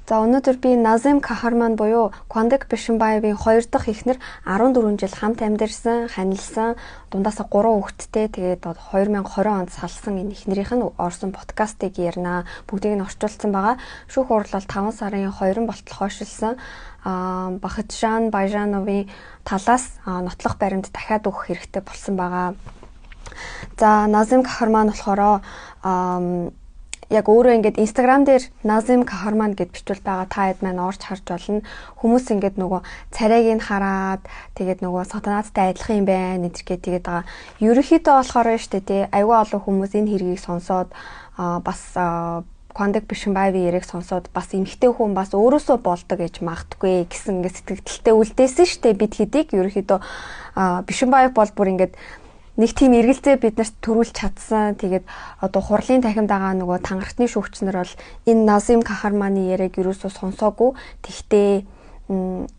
За өнөөдөр би Назим Кахарман буюу Quandic Bishimbaevийн 2 дахь эхнэр 14 жил хамт амьдарсан, ханилсан, дундаасаа 3 хүүхэдтэй. Тэгээд 2020 онд салсан энэ эхнэрийнх нь орсон подкастыг ярина. Бүгдийг нь орчуулсан байгаа. Шүүх хурал бол 5 сарын 2 болтол хойшилсан. Бахаджан Байжановын талаас нотлох баримт дахиад өгөх хэрэгтэй болсон байгаа. За Назим Кахарман болохоор яг өөрөө ингээд Instagram дээр Назим Кахарман гэд бичвэл байгаа та хэд маань орж харж болно. Хүмүүс ингээд нөгөө царайг нь хараад тэгээд нөгөө сатанаттай адилхан юм байна гэдэрхээ тэгээд байгаа. Ерөнхийдөө болохоор штэ тий аюул олон хүмүүс энэ хэргийг сонсоод бас Quandic Bishimbaevийн яриг сонсоод бас эмхтэй хүн бас өөрөөсөө болдог гэж магтгүй гэсэн ингээд сэтгэлдэлтэй үлдээсэн штэ бид хэдийг ерөнхийдөө Bishimbaev бол бүр ингээд нэг тийм эргэлзээ бид нарт төрүүлж чадсан. Тэгээд одоо хурлын танхимд байгаа нөгөө тангархтны шүүгчнэр бол энэ Назим Кахарманы яриаг юусоо сонсоогүй. Тэгтээ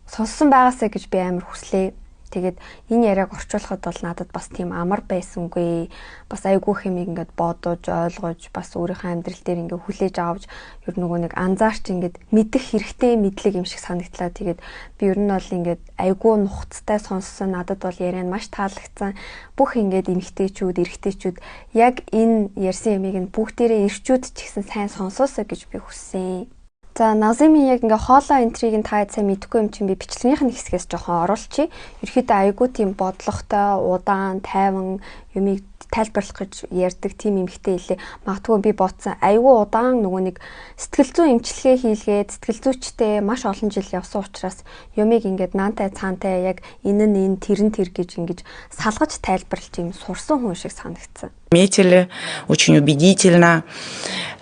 сонссон байгаасаа гэж би амар хүслээ. Тэгээд энэ яриаг орчуулахад бол надад бас тийм амар байсангүй. Бас айгүй хэмиг ингээд бодож, ойлгож, бас өөрийнхөө амьдрал дээр ингээд хүлээж авч ер нөгөө нэг анзаарч ингээд мэдэх хэрэгтэй мэдлэг юм шиг санагдлаа. Тэгээд би ер нь бол ингээд айгүй нухацтай сонссон. Надад бол яриа нь маш таалагдсан. Бүх ингээд эмэгтэйчүүд, эрэгтэйчүүд яг энэ ярьсан ямиг нь бүгдээрээ ирчүүд ч гэсэн сайн сонсоосоо гэж би хүссэн. За Назимын яг ингээ хоолой энтриг нь та сайн мэдэхгүй юм чинь би бичлэгнийх нь хэсгээс жоохон оруулчихъя. Ерөөхдөө айгүй тийм бодлоготой, удаан, тайван юмыг тайлбарлах гэж ярьдаг тийм эмэгтэй хэлээ. Магадгүй би бодсон айгүй удаан нөгөө нэг сэтгэл зүйн эмчилгээ хийлгээд сэтгэл зүйчтэй маш олон жил явсан учраас юмыг ингээд наантай цаантай яг энэ нь энэ тэр нь тэр гэж ингэж салгаж тайлбарлаж юм сурсан хүн шиг санагдсан. Метили очень убедительно.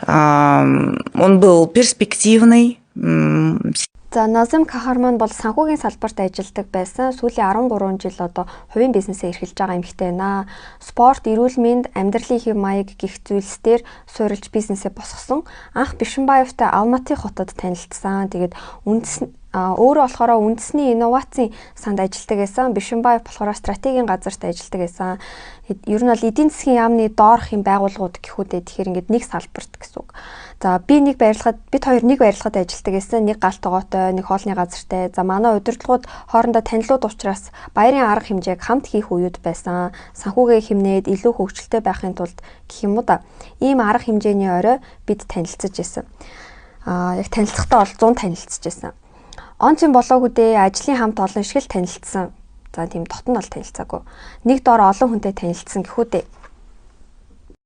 Он был перспективный. За Назим Кахарман бол санхүүгийн салбарт ажилладаг байсан. Сүүлийн 13 жил одоо хувийн бизнесээ эрхэлж байгаа эмэгтэй байна. Спорт, эрүүл мэнд, амьдралын хэв маяг гих зүйлсээр суурилж бизнесээ босгосон. Анх Бишимбаевтай Алматы хотод танилцсан. Тэгээд өөрөө болохоор үндэсний инновацийн санд ажилладаг байсан. Бишимбаев болохоор стратегийн газарт ажилладаг байсан. Ер нь бол эдийн засгийн яамны доорх юм байгууллагууд гэхүүдээ тэгэхээр ингээд нэг салбарт гэсэн үг. За бид хоёр нэг барилгад ажилладаг байсан. Нэг галт тогоотой, нэг хоолны газартай. За манай удирдлагууд хоорондоо танилуд учраас баярын арга хэмжээг хамт хийх үеуд байсан. Санхүүгээ хэмнээд илүү хөгжилтэй байхын тулд гэх юм уу да. Ийм арга хэмжээний орой бид танилцж байсан. Яг танилцахдаа бол 100 танилцж байсан. Онцын болоогүй дээ ажлын хамт олон шиг л танилцсан. За тийм дотн бол танилцаагүй. Нэг доор олон хүнтэй танилцсан гэхүү дээ.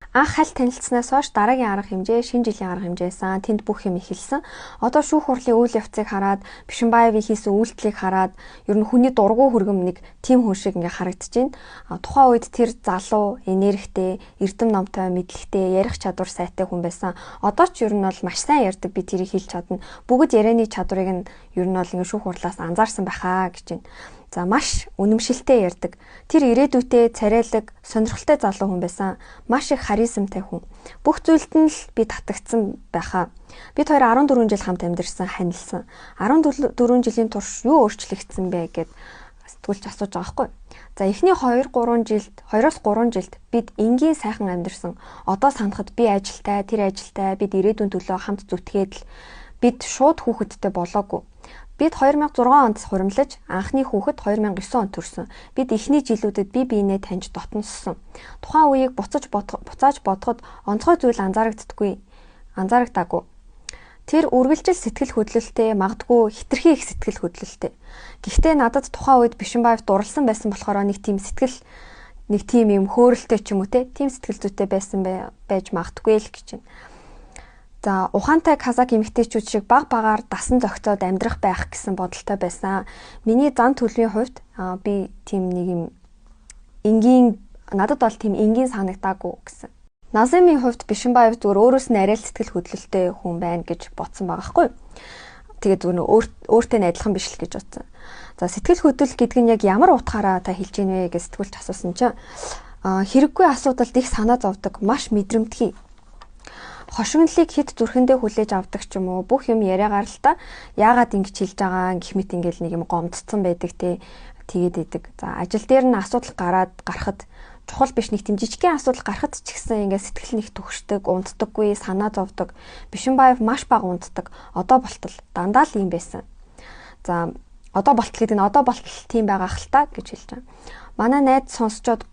Анх хальт танилцсанаас хойш дараагийн арга хэмжээ, шинэ жилийн арга хэмжээсэн. Тэнд бүх юм эхэлсэн. Одоо шүүх хурлын үйл явцыг хараад, Бишимбаевын хийсэн үйлдэлийг хараад, ер нь хүний дургу хүргэм нэг тим хүн шиг ингээ харагдаж байна. Тухайн үед тэр залуу, энергитэй, эрдэм номтой, мэдлэгтэй, ярих чадвар сайтай хүн байсан. Одоо ч ер нь бол маш сайн ярьдаг, би тэрийг хэлж чадна. Бүгд ярианы чадварыг нь ер нь бол ингээ шүүх хурлаас анзаарсан байхаа гэж байна. За маш үнэмшилтэй ярьдаг. Тэр ирээдүйтэй, царайлаг, сонирхолтой залуу хүн байсан. Маш их харизмтай хүн. Бүх зүйлд нь л би татагдсан байхаа. Бид хоёр 14 жил хамт амьдарсан, ханилсан. 14 жилийн турш юу өөрчлөгдсөн бэ гэд сэтгүүлч асууж байгаа байхгүй. За эхний 2-3 жилд бид энгийн сайхан амьдарсан. Одоо санахад би ажилтай, тэр ажилтай, бид ирээдүйн төлөө хамт зүтгээд л бид шууд хүүхэдтэй болоогүй. Бид 2006 онд хуримлаж, анхны хүүхэд 2009 онд төрсөн. Бид эхний жилүүдэд бие биенээ таньж дотноссон. Тухайн үеийг буцааж бодоход онцгой зүйл анзаарагдаагүй. Тэр үргэлжил сэтгэл хөдлөлтэй, магадгүй хитрхи их сэтгэл хөдлөлтэй. Гэхдээ надад тухайн үед Бишимбаев дурлсан байсан болохоор нэг тийм юм хөөрөлтэй ч юм уу тийм сэтгэл зүйтэй байсан байж магадгүй л гэж байна. За ухаантай казак эмэгтэйчүүд шиг багаар дасан зохицоод амьдрах байх гэсэн бодолтой байсан. Миний зан төлөвийн хувьд би тийм нэг юм надад бол тийм энгийн санагдаагүй гэсэн. Назимын хувьд Бишимбаев зүгээр өөрөөс нь арай л сэтгэл хөдлөлтэй хүн байна гэж бодсон байгаа хгүй. Тэгээд зүгээр өөртөө адилхан биш л гэж бодсон. За сэтгэл хөдлөл гэдэг нь яг ямар утгаараа та хэлж ийн вэ гэж сэтгүүлч асуусан чинь хэрэггүй асуудалд их санаа зовдөг, маш мэдрэмтгий. Хошигнолыг хэд зүрхэндээ хүлээж авдаг ч юм уу бүх юм яриагаар л та яагаад ингэж хэлж байгаа гэх мэт ингээл нэг юм гомдцсон байдаг тэгээд идэг. За ажил дээр нь асуудал гарахад чухал биш нэг тийм жижигхэн асуудал гарахад ч гэсэн ингээд сэтгэл нэг төгшдөг, унтдаггүй, санаа зовдөг. Бишимбаев маш бага унтдаг. Одоо болтол дандаа л юм байсан. За одоо болтол гэдэг нь одоо болтол тийм байгаа хэл та гэж хэлж байгаа. Манай найз сонсчоод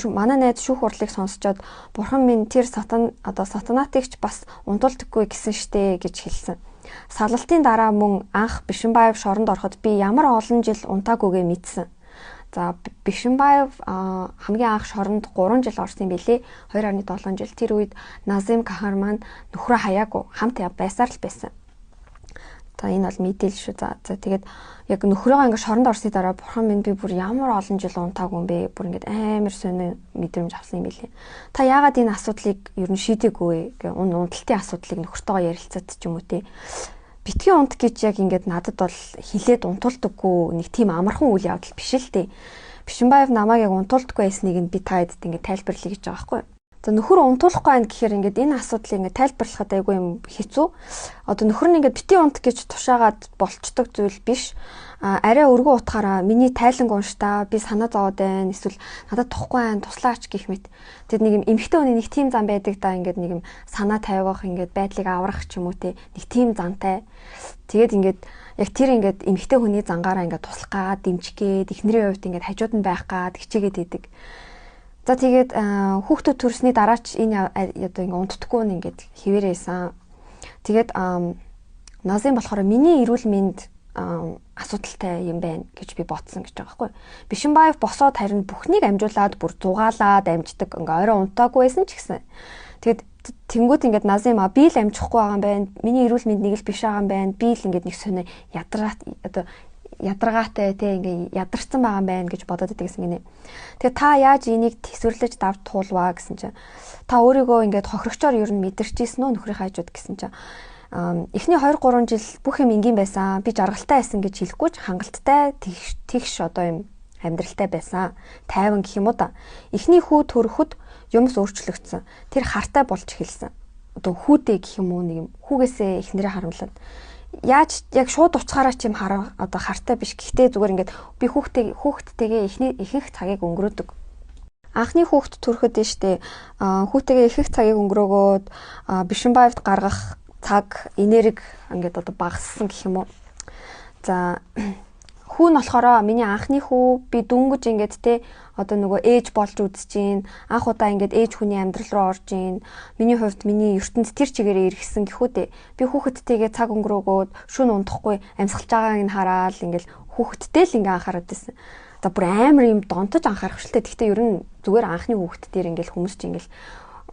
манай найз шүүх хурлыг сонсчоод бурхан минь тэр сатанатыгч бас унтуулдаггүй гэсэн штэ гэж хэлсэн. Салалтын дараа мөн анх Бишимбаев шоронд ороход би ямар олон жил унтаагүйгээ мэдсэн. За Бишимбаев хамгийн анх шоронд 3 жил орсон юм билээ. 2.7 жил. Тэр үед Назим Кахарман нөхрөө хаяагүй хамт байсаар л байсан. За энэ бол мэдээлэл шүү. За тэгээд яг нөхрөөгөө ингээд шоронд орсны дараа бурхан минь би бүр ямар олон жил унтаагүй юм бэ? Бүр ингээд амар сонио мэдрэмж авсан юм билээ. Та яагаад энэ асуудлыг ер нь шийдээгүй гэх унталтын асуудлыг нөхөртөөгөө ярилцаад ч юм уу те. Битгий унт гэж яг ингээд надад бол хилээд унтуулдаггүй нэг тийм амархан үйл явдал биш л дээ. Бишимбаев намайг яг унтуулдаггүй байсныг нь би та хэдэд ингээд тайлбарлая гэж байгаа байхгүй юу? За нөхөр унтуулахгүй байх гэхээр ингээд энэ асуудлыг ингээд тайлбарлахад айгүй юм хэцүү. Одоо нөхөр нь ингээд бити унт гэж тушаагаад болцдог зүйл биш. Арай өргөн утгаараа миний тайланг унштай би санаа зовоод байна. Эсвэл надад тухгүй байна, туслаач гэх мэт. Тэд нэг юм эмэгтэй хүний нэг тийм зам байдаг да ингээд нэг юм санаа тавих ингээд байдлыг аврах ч юм уу те. Нэг тийм зантай. Тэгээд ингээд яг тэр ингээд эмэгтэй хүний зангаараа ингээд туслах гаад, дэмжих гээд, эхнэрийн хувьд ингээд хажууд нь байх гаад хичээгээд идэг. За тэгээд хүүхдүүд төрсний дараач энэ одоо ингээ унтдаггүй нь ингээд хിവэрээсэн. Тэгээд Назим болохоор миний эрүүл мэнд асуудалтай юм байна гэж би бодсон гэж байгаа байхгүй. Бишимбаев босоод харин бүхнийг амжуулаад бүр зугаалаад амждаг ингээ орой унтаагүй байсан ч гэсэн. Тэгээд тэнгууд ингээд Назим би л амжихгүй байгаа юм байна. Миний эрүүл мэнд нэг л биш байгаа юм байна. Би л ингээд нэг сонио ядаргаатай те ингээ ядарсан байгаа юм байна гэж бодоод идэгсэн гинэ. Тэгээ та яаж энийг төсвөрлөж давд туулваа гэсэн чинь та өөрийгөө ингээд хохирогчоор ер нь мэдэрчээсэн үү нөхрийн хажууд гэсэн чинь эхний 2 3 жил бүх юм энгийн байсан. Би жаргалтай байсан гэж хэлэхгүй ч хангалттай тэгш одоо юм амьдралтай байсан. Тайван гэх юм уу да. Эхний хүү төрөхөд юмс өөрчлөгдсөн. Тэр хартай болж эхэлсэн. Одоо хүүдээ гэх юм уу нэг юм хүүгээсээ эхнэрээ харамлаад яаж яг шууд уцхаараа ч юм одоо хартай биш. Гэхдээ зүгээр ингээд би хүүхдтэйгээ ихэнх цагийг өнгөрөөдөг. Анхны хүүхд төрөхөд нь штэ хүүтэйгээ ихэнх цагийг өнгөрөөгөөд Бишимбаевд гаргах цаг энерги ингээд одоо багассан гэх юм уу. За хүү нь болохоор миний анхны хүү би дүнгэж ингээд те одоо нөгөө ээж болж үзэж гин анх удаа ингээд ээж хүний амьдрал руу орж гин миний хувьд миний ертөнд тэр чигээрээ иргэсэн гэхүүдээ би хүүхэдтэйгээ цаг өнгөрөөгөөд шүн унтахгүй амьсгалж байгааг нь хараад ингээд хүүхэдтэй л ингээд анхаарат байсан. За бүр амар юм донтож анхаарах шилтэй. Гэхдээ ер нь зүгээр анхны хүүхэд дээр ингээд хүмүүс чинь ингээд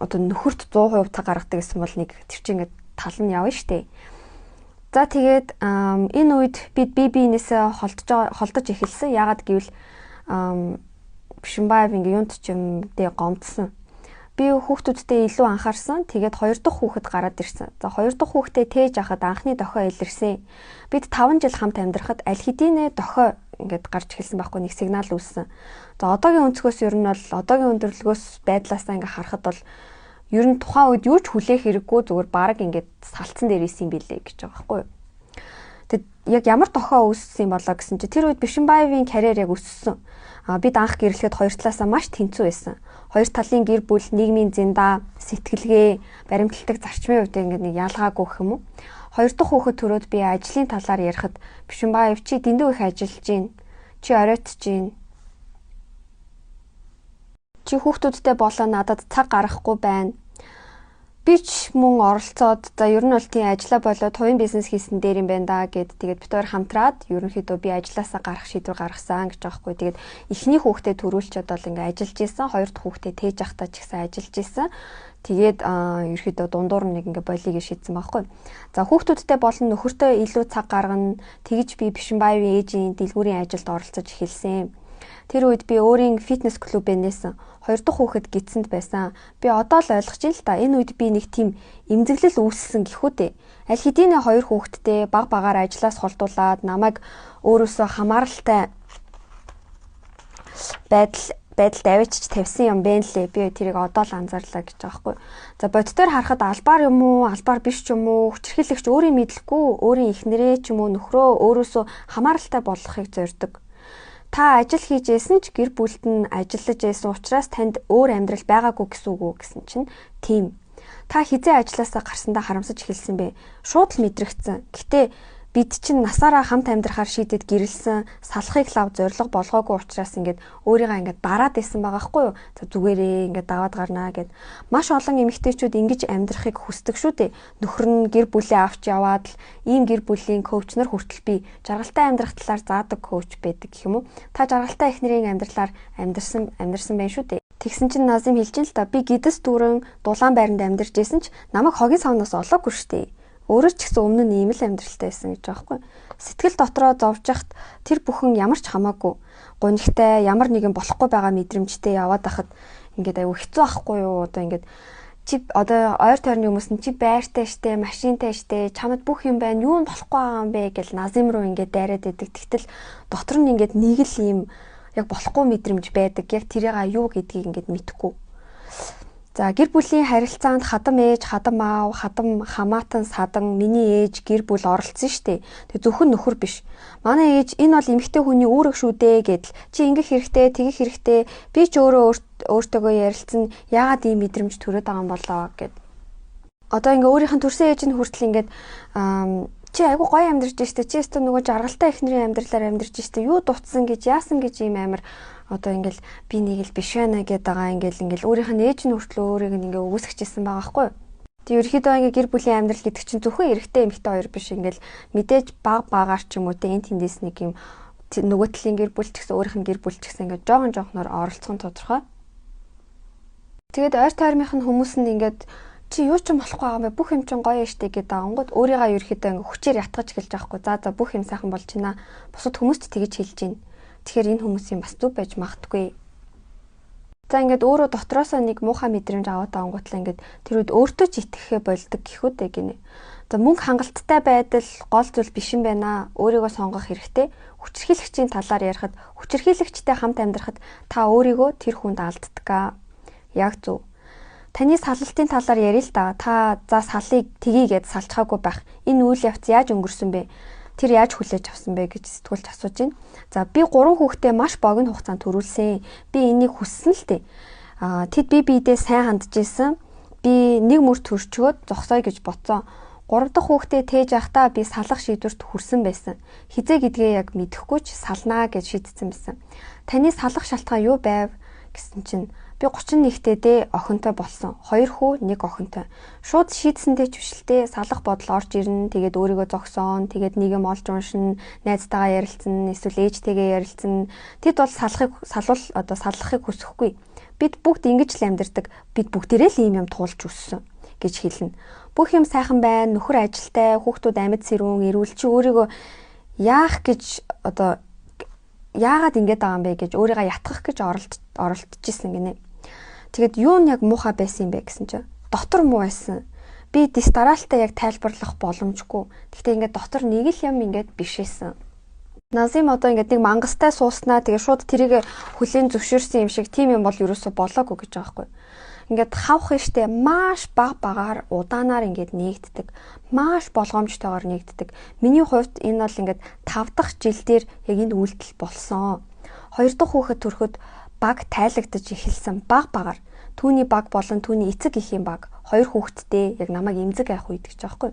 одоо нөхөрт 100% цаг гаргадаг гэсэн бол нэг тэр чинь ингээд тал нь явна штэ. За тэгээд энэ үед би биенээсээ холдож эхэлсэн. Яагаад гэвэл Бишимбаев ингээ юунт ч юм дэ гомдсон. Би хүүхдүүдтэй илүү анхаарсан. Тэгээд 2 дахь хүүхэд гараад ирсэн. За 2 дахь хүүхдээ тээж ахад анхны дохио илэрсэн. Бид 5 жил хамт амьдрахад аль хэдийнэ дохио ингээд гарч эхэлсэн байхгүй нэг сигнал үүссэн. За одоогийн өнцгөөс ер нь бол одоогийн өндөрлөгөөс байдлаасаа ингээ харахад бол ер нь тухайн үед юу ч хүлээх хэрэггүй зүгээр баг ингээд салцсан дээр исэн юм билээ гэж байгаа байхгүй юу. Тэгэд яг ямар дохио үүссэн юм болоо гэсэн чи тэр үед Бишимбаевын карьер яг өссөн. Бид анх гэрлэхэд хоёр талаасаа маш тэнцүү байсан. Хоёр талын гэр бүл, нийгмийн зэндаа, сэтгэлгээ, баримтлагдаг зарчмын хувьд ингээд нэг ялгаагүй гэх юм уу. Хоёр дахь хүүхэд төрөөд би ажлын талаар ярихад Бишимбаев чи дэндүү их ажиллаж гин. Чи оройтж гин. Чи хүүхдүүдтэй болоо надад цаг гаргахгүй байна. Би ч мөн оролцоод за ер нь бол тийм ажиллаа болоод хувийн бизнес хийсэн дээр юм байна да гэд тэгээд бид хоёр хамтраад ерөнхийдөө би ажилласаа гарах шийдвэр гаргасан гэж байгаа хгүй. Тэгээд эхний хүүхдээ төрүүлчихэд бол ингээ ажиллаж исэн, хоёр дахь хүүхдээ тээж ахтаа ч гэсэн ажиллаж исэн. Тэгээд ерөнхийдөө дундуур нэг ингээ болийг шийдсэн байхгүй. За хүүхдүүдтэй болон нөхөртөө илүү цаг гаргана. Тэгж би Бишимбаевын ээжийн дэлгүүрийн ажилд оролцож эхэлсэн. Тэр үед би өөрийн фитнес клуб нээсэн. Хоёр дахь хүүхэд гидсэнд байсан. Би одоо л ойлгож ин л та. Энэ үед би нэг тийм эмзэглэл үүссэн гэхүүдээ. Аль хэдийнэ хоёр хүүхэдтэй баг багаар ажлаас холдуулаад намайг өөрөөсөө хамааралтай байдалд авчиж тавьсан юм бэ лээ. Би тэрийг одоо л анзаарлаа гэж байгаа хгүй. За бодтоор харахад албаар юм уу, албаар биш ч юм уу, хүчирхийлэгч өөрийн мэдлэхгүй, өөрийн эхнэрээ ч юм уу нөхрөө өөрөөсөө хамааралтай болгохыг зорддог. Та ажил хийж байсан ч гэр бүлд нь ажиллаж байсан учраас танд өөр амьдрал байгаагүй гэсэн үг үү гэсэн чинь тийм. Та хизээ ажилласаа гарсандаа харамсаж эхэлсэн бэ? Шууд л мэдрэгцэн. Гэтэ бид чинь насаараа хамт амьдрахаар шийдэд гэрэлсэн, салахыг лав зориг болгоогүй учраас ингээд өөрийгөө ингээд дараад исэн байгаа хгүй юу? За зүгээрээ ингээд даваад гарнаа гэд. Маш олон эмэгтэйчүүд ингэж амьдрахыг хүсдэг шүү дээ. Нөхөр нь гэр бүлээ авч яваад л ийм гэр бүлийн коуч нар хүртэл би жаргалтай амьдрах талаар заадаг коуч байдаг гэх юм уу? Та жаргалтай эхнэрийн амьдралаар амьдарсан байна шүү дээ. Тэгсэн чинь Назим хэлж ин л та би гидэс дүүрэн дулаан байранд амьдарч исэн ч намайг хогийн савнаас олоогүй штэ. Өөрөө ч гэсэн өмнө нь ийм л амьдралтай байсан гэж байгаа хгүй. Сэтгэл дотроо зовж яхад тэр бүхэн ямар ч хамаагүй. Гунигтай ямар нэгэн болохгүй байгаа мэдрэмжтэй яваад байхад ингээд аюу хэцүү ахгүй юу? Одоо ингээд чи одоо ойр тойрны хүмүүс нь чи байртай штэ, машинтай штэ, чамд бүх юм байна. Юу нь болохгүй байгаа юм бэ гэж Назим руу ингээд дайраад идэг. Тэгтэл дотор нь ингээд нэг л ийм яг болохгүй мэдрэмж байдаг. Яг тэрийг аюу гэдгийг ингээд мэдэхгүй. За гэр бүлийн харилцаанд хадам ээж, хадам аав, хадам хамаатан садан миний ээж гэр бүл оролцсон штэ. Тэг зөвхөн нөхөр биш. Манай ээж энэ бол эмэгтэй хүний үүрэг шүү дээ гэдэл чи ингэх хэрэгтэй, тэгэх хэрэгтэй. Би ч өөртөөгөө ярилцсан яагаад ийм мэдрэмж төрөөд байгаа юм болоо гэд. Одоо ингээ өөрийнх нь төрсөн ээж нь хүртэл ингээд чи айгу гоё амьдарч штэ. Чи өөртөө нөгөө жаргалтай эхнэрийн амьдралаар амьдарч штэ. Юу дутсан гэж яасан гэж ийм амар одоо ингээл би нэг л биш байна гэдэг байгаа ингээл өөрийнх нь ээж нь хүртэл өөрийг ингээ өгөөсгчээсэн байгаа байхгүй. Тэг ерөөхдөө ингээ гэр бүлийн амьдрал гэдэг чинь зөвхөн эрэгтэй эмэгтэй хоёр биш ингээл мэдээж багаар ч юм уу те энэ тэндээс нэг юм нөгөө талын гэр бүл ч гэсэн өөрийнх нь гэр бүл ч гэсэн ингээ жоохноор оролцох нь тодорхой. Тэгээд ойр тойрных нь хүмүүс нь ингээд чи юу ч болохгүй байгаа юм бэ? Бүх юм чинь гоё штэ гэдэг ангууд өөрийгөө ерөөхдөө ингээ хүчээр ятгаж эхэлж байгаа хгүй. За бүх юм сайхан болж байна. Бусад хүмүүс ч тэгэж хэлж байна. Тэгэхээр энэ хүмүүсийн бас зүв байж магтгүй. За ингээд өөрөө дотроосоо нэг муухай мэдрэмж аваад ангуутлаа ингээд тэр үед өөртөө ч итгэхээ болдог гэхүүдээ гинэ. За мөнгө хангалттай байдал гол зүйл биш юм байна. Өөрийгөө сонгох хэрэгтэй. Хүчирхийлэгчийн талаар ярихад хүчирхийлэгчтэй хамт амьдрахад та өөрийгөө тэр хүнд алддаг. Яг зөв. Таны саллалтын талаар ярил л да. Та за саллыг тгийгээд салчхаагүй байх. Энэ үйл явц яаж өнгөрсөн бэ? Тэр яаж хүлээж авсан бэ гэж сэтгүүлч асууж байна. За би 3 хүүхдээ маш богино хугацаанд төрүүлсэн. Би энийг хүссэн л дээ. Тэд биедээ сайн хандж исэн. Би нэг мөр төрчгөөд зогсоё гэж бодсон. 3 дахь хүүхдээ тээж явахдаа би салах шийдвэрт хүрсэн байсан. Хизээ гэдгээ яг мэдэхгүй ч салнаа гэж шийдсэн байсан. Таны салах шалтгаан юу байв гэсэн чинь би 31-тэй охинтой болсон. 2 хүү, 1 охинтой. Шууд шийдсэндээ ч бишэлтэй салах бодол орж ирнэ. Тэгээд өөрийгөө зогсоон. Тэгээд нийгэм олж уншин, найзтайгаа ярилцсан, эсвэл ээжтэйгээ ярилцсан. Тэд бол салахыг хүсэхгүй. Бид бүгд ингэж л амьдардаг. Бид бүгдээрээ л ийм юм туулж өссөн гэж хэлнэ. Бүх юм сайхан байна. Нөхөр ажилтай, хүүхдүүд амьд сэрүүн, эрүүл чи өөрийгөө яах гэж яагаад ингэж байгаа юм бэ гэж өөрийгөө ятгах гэж оролдчихсэн гинэ. Тэгэд юу нь яг муухай байсан юм бэ гэсэн чинь дотор муу байсан. Би дистаралтай яг тайлбарлах боломжгүй. Гэхдээ ингээд дотор нэг л юм ингээд бишээсэн. Назим одоо ингээд нэг мангастай сууснаа тэгээ шууд тэрийг хүлээн зөвшөөрсөн юм шиг тийм юм бол ерөөсө болоогүй гэж байгаа байхгүй. Ингээд хавх штэ маш багаар удаанаар ингээд нээгддэг. Маш болгоомжтойгоор нээгддэг. Миний хувьд энэ бол ингээд 5 дахь жилдээр яг энэ үйлдэл болсон. 2 дахь хүүхэд төрөхөд баг тайлагдаж эхэлсэн багаар. Түүний баг болон түүний эцэг эхийн баг 2 хүүхэдтэй яг намайг эмзэг авах үед гэж байгаа байхгүй.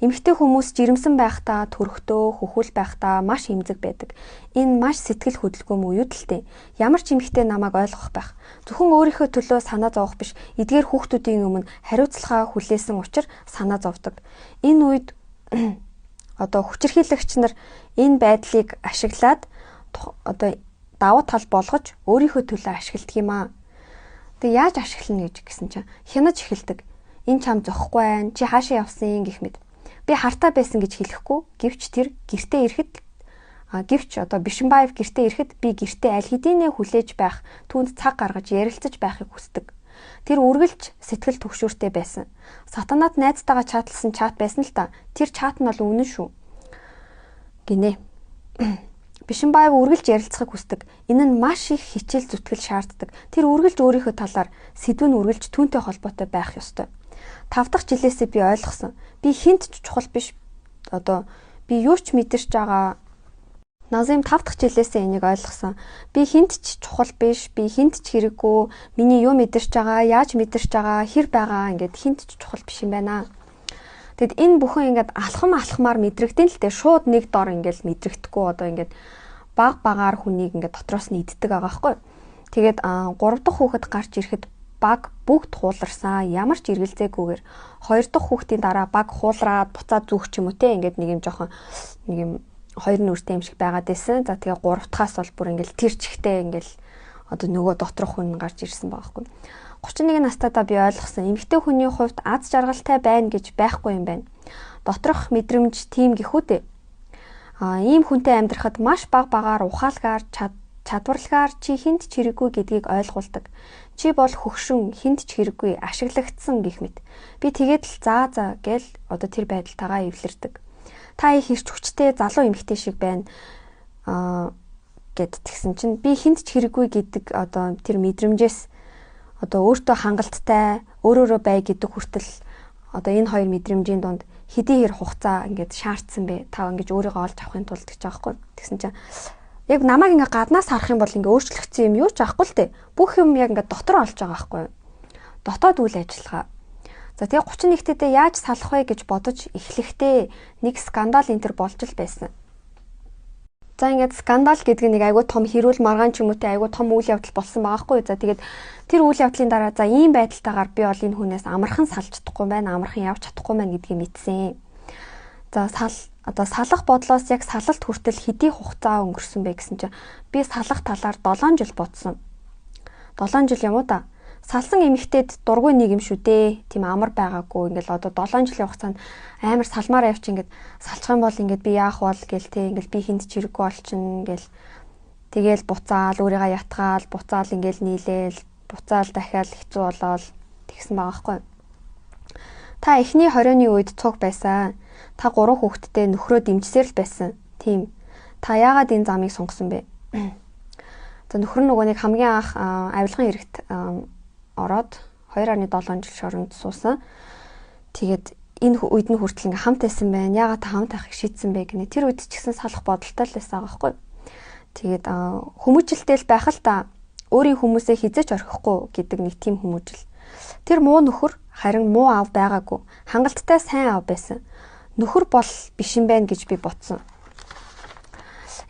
Эмэгтэй хүмүүс жирэмсэн байхдаа төрөхдөө хөхүүл байхдаа маш эмзэг байдаг. Энэ маш сэтгэл хөдлөлгөөм уюудалтай. Ямар ч эмэгтэй намайг ойлгох байх. Зөвхөн өөрийнхөө төлөө санаа зовох биш, эдгээр хүүхдүүдийн өмнө хариуцлагаа хүлээсэн учраас санаа зовдөг. Энэ үед одоо хүчирхийлэгч нар энэ байдлыг ашиглаад одоо давуу тал болгож өөрийнхөө төлөө ашигладаг юм аа. Тэг яаж ашиглана гэсэн чинь хянаж эхэлдэг. Энэ чам зөхгүй байна. Чи хаашаа явсан гэх мэт. Би хартаа байсан гэж хэлэхгүй. Гэвч тэр гэртээ ирэхэд гэвч одоо Бишимбаев гэртээ ирэхэд би гэртээ аль хэдийнэ хүлээж байх, түүнд цаг гаргаж ярилцаж байхыг хүсдэг. Тэр үргэлж сэтгэл төгшөөртэй байсан. Сатанаад найзтайгаа чатлсан чат байсан л та. Тэр чат нь бол үнэн шүү. Гинэ. Бишимбаев үргэлж ярилцахыг хүсдэг. Энэ нь маш их хичээл зүтгэл шаарддаг. Тэр үргэлж өөрийнхөө талаар сэдвэн үргэлж түүнтэй холбоотой байх ёстой. 5 дахь жилээсээ би ойлгосон. Би хинт ч чухал биш. Одоо би юу ч мэдэрч байгаа. Назим 5 дахь жилээсээ энийг ойлгосон. Би хинт ч чухал биш, би хинт ч хэрэггүй, миний юу мэдэрч байгаа, яаж мэдэрч байгаа, хэр байгаа ингээд хинт ч чухал биш юм байна. Тэгэд энэ бүхэн ингээд алхамаар мэдрэгдэн л дээ шууд нэг дор ингээд мэдрэгдэхгүй одоо ингээд багаар хүнийг ингээд дотроос нь иддэг байгаа байхгүй. Тэгээд 3 дахь хүүхэд гарч ирэхэд баг бүгд хууларсан. Ямар ч эргэлзээгүйгээр 2 дахь хүүхдийн дараа баг хуулраад буцаад зүүх ч юм уу те ингээд нэг юм хоёр нүртэй юм шиг байгаад байсан. За тэгээ 3 дахьаас бол бүр ингээл тэр чихтэй ингээл одоо нөгөө доторх хүн гарч ирсэн байгаа хгүй. 31 настайдаа би ойлгосон. Эмэгтэй хүний хувьд аз жаргалтай байна гэж байхгүй юм байна. Доторх мэдрэмж тийм гэхүү дээ. Ийм хүнтэй амьдрахад маш багаар ухаалгаар чадварлагаар чи хинт ч хэрэггүй гэдгийг ойлгуулдаг. Чи бол хөгшин хинт ч хэрэггүй ашиглагдсан гэх мэт. Би тэгээд л за гэл одоо тэр байдалтайгаа эвлэрдэг. Та их хэрч хүчтэй залуу эмэгтэй шиг байна гэд тэгсэн чинь би хинт ч хэрэггүй гэдэг одоо тэр мэдрэмжээс одоо өөртөө хангалттай өөрөөрөө бай гэдэг хүртэл одоо энэ хоёр мэдрэмжийн дунд хэдий хэр хугацаа ингээд шаардсан бэ? Та ингэж өөрийгөө олж авахын тулд гэж байгаа хгүй. Тэгсэн чинь яг намайг ингээ гаднаас харах юм бол ингээ өөрчлөгдсөн юм юу ч авахгүй л дээ. Бүх юм яг ингээ дотор олж байгаа байхгүй. Дотоод үйл ажиллагаа. За тэгээ 31-т яаж салах вэ гэж бодож эхлэхдээ нэг скандал энэ төр болж л байсан. За ингээд скандал гэдэг нэг айгүй том хэрүүл маргаан ч юм уу те айгүй том үйл явдал болсон байгаа хгүй. За тэгээд тэр үйл явдлын дараа за ийм байдалтайгаар би бол энэ хүнээс амархан салж чадахгүй байна, амархан явж чадахгүй байна гэдгийг мэдсэн. За салах бодлоос яг салалт хүртэл хэдий хугацаа өнгөрсөн бэ гэсэн чинь би салах талаар 7 жил бодсон. 7 жил юм уу та? Салсан эмэгтэйд дургүй нэг юм шүү дээ. Тийм амар байгаагүй. Ингээл одоо 7 жилийн хугацаанд амар салмаар явж ингээд салчих юм бол ингээд би яах бол гээл те ингээл би хинт ч хэрэггүй болчихно гээл тэгээл буцаал өөрийгөө ятгаал буцаал ингээл нийлээл буцаал дахиад хэцүү болоод тэгсэн байгаа хгүй. Та эхний 20-ны үед цуг байсан. Та 3 хүүхэдтэй нөхрөө дэмжсээр л байсан. Тийм. Та яагаад энэ замыг сонгосон бэ? За нөхөр нөгөө нэг хамгийн анх авилгын хэрэгт ороод 2.7 жил шоронд суусан. Тэгээд энэ үед нь хүртэл ингээм хамт байсан байна. Яагаад та хамт байхыг шийдсэн бэ гэнэ. Тэр үед ч гэсэн салах бодолтой л байсан байгаа байхгүй. Тэгээд хүмүүжлтэй л байх л та өөрийн хүмүүсээ хизээч орхихгүй гэдэг нэг тийм хүмүүжил. Тэр муу нөхөр харин муу аав байгаагүй. Хангалттай сайн аав байсан. Нөхөр бол биш юм байна гэж би бодсон.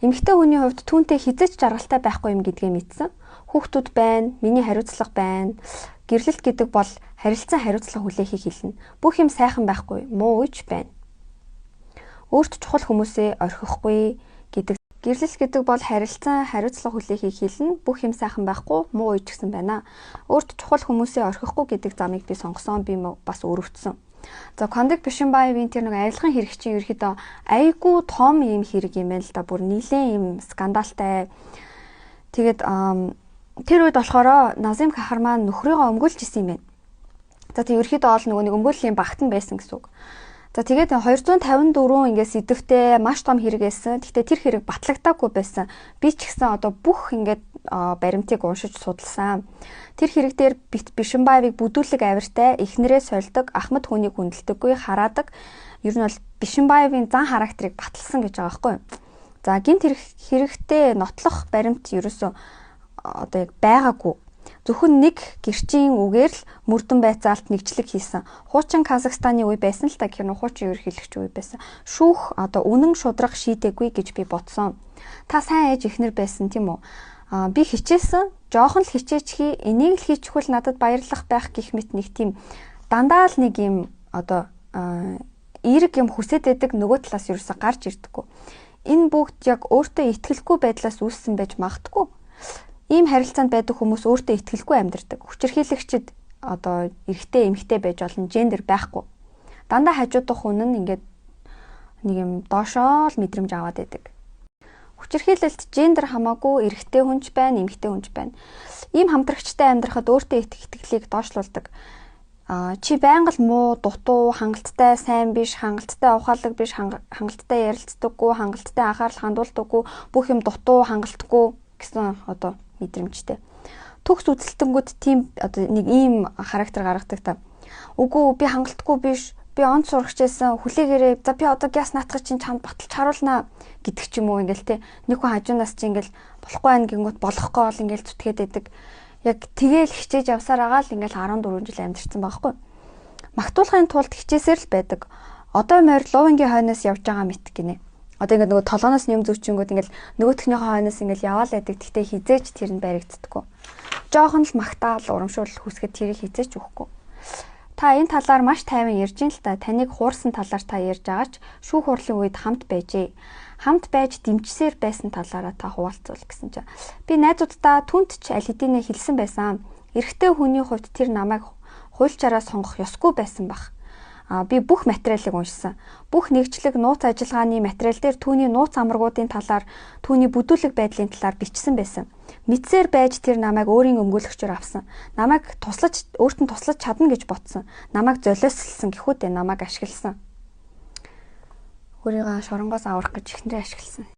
Эмэгтэй хүний хувьд түүнтэй хизээч жаргалтай байхгүй юм гэдгээ мэдсэн. Хүүхдүүд байна, миний хариуцлага байна. Гэрлэлт гэдэг бол харилцан хариуцлага хүлээхийг хэлнэ. Бүх юм сайхан байхгүй, муу үеч байна. Өөрт чухал хүмүүсээ орхихгүй гэдэг. Гэрлэлт гэдэг бол харилцан хариуцлага хүлээхийг хэлнэ. Бүх юм сайхан байхгүй, муу үеч гэсэн байна. Өөрт чухал хүмүүсээ орхихгүй гэдэг замыг би сонгосон. Би бас өрөвдсөн. За Кондик Бишимбаевын тэр нэг авилгын хэрэг чинь ерөөхдөө айгүй том юм хэрэг юм байна л да. Бүр нилээн юм скандалтай. Тэгээд тэр үед болохоор Назим Кахарман нөхрийгөө өмгөөлж исэн юм байна. За тэг ерөөхдөө ол нөгөө нэг өмгөөллийн багт нь байсан гэсэн үг. За тэгээд 254 ингээд сэдвтэй маш том хэрэг байсан. Гэхдээ тэр хэрэг батлагдаагүй байсан. Би ч гэсэн одоо бүх ингээд баримтыг уншиж судалсан. Тэр хэрэг дээр Бишимбаевыг бүдүүлэг авиртай, эхнэрээ сольдог, Ахмад хүнийг хүндэлдэггүй хараадаг. Ер нь бол Бишимбаевын зан характерыг баталсан гэж байгаа байхгүй юу? За гинт хэрэгтэй нотлох баримт ерөөсөө одоо яг байгаагүй. Зөвхөн нэг гэрчийн үгээр л мөрдөн байцаалт нэгжлэг хийсэн. Хуучин Казахстаны үе байсан л та гэх нь хуучин ерөнхийлөгч үе байсан. Шүүх одоо үнэн шудрах шийдэггүй гэж би бодсон. Та сайн ээж эхнэр байсан тийм үү? Би хичээсэн, жоохон л хичээчихий, энийг л хийчихвэл надад баярлах байх гэх мэт нэг тийм дандаа л нэг юм одоо эерэг юм хүсэж байдаг нөгөө талаас ерөөсө гарч ирдэггүй. Энэ бүгд яг өөртөө итгэлгүй байдлаас үүссэн байж магтгүй. Ийм харилцаанд байдаг хүмүүс өөртөө итгэлгүй амьдардаг. Хүчирхийлэгчид одоо эрэгтэй эмэгтэй байж олон гендер байхгүй. Дандаа хажуудах хүн нь ингээд нэг юм доошоо л мэдрэмж аваад байдаг. Хүчирхийлэлт гендер хамаагүй эрэгтэй хүнч байна, эмэгтэй хүнч байна. Ийм хамтрагчтай амьдрахад өөртөө итгэлийг доошлуулдаг. Чи байнга л муу, дутуу, хангалттай сайн биш, хангалттай ухаалаг биш, хангалттай ярилцдаггүй, хангалттай анхаарал хандуулдаггүй, бүх юм дутуу, хангалтгүй гэсэн одоо мэдрэмжтэй. Төгс үзэлтэнгүүд тийм одоо нэг ийм характер гаргадаг та. Үгүй би хангалтгүй биш, Би онц сурагчээсэн хүлээгээрээ за би одоо гяс наатгах чинь чамд баталж харуулнаа гэдэг ч юм уу ингээл те. Нэг хүн хажуунаас чи ингээл болохгүй байх гингүүт болохгүй бол ингээл зүтгээд байдаг. Яг тэгээл хичээж явсаар агаал ингээл 14 жил амьдэрсэн байхгүй. Магтуулахын тулд хичээсээр л байдаг. Одоо морь луунгийн хойноос явж байгаа мэт гинэ. Одоо ингээд нөгөө толгоноос юм зүвчингүүд ингээл нөгөөхнийхөө хойноос ингээл яваал байдаг. Гэхдээ хизээч тэр нь баригддаггүй. Жохон л магтаал урамшуул хүсгэд тэрийг хизээч өгөхгүй. Та энэ талаар маш тайван ярьж ин л та. Таныг хуурсан талаар та ярьж байгаач шүүх хурлын үед хамт байжээ. Хамт байж дэмжсээр байсан талаараа та хуваалцвал гэсэн чинь. Би найзуудтай түнт ч аль хэдийнэ хэлсэн байсан. Эрэгтэй хүний хувьд тэр намайг хуульчаараа сонгох ёсгүй байсан баг. Би бүх материалыг уншсан. Бүх нэгжлэг нууц ажиллагааны материал дээр түүний нууц амрагуудын талаар, түүний бүдүүлэг байдлын талаар бичсэн байсан. Мэдсээр байж тэр намайг өөрийн өмгөөлөгчөөр авсан. Намайг өөртөө туслаж чадна гэж ботсон. Намайг золиослсон гэхүүдээ намайг ашигласан. Өөрийгөө шоронгоос аврах гэж ихнэрээ ашигласан.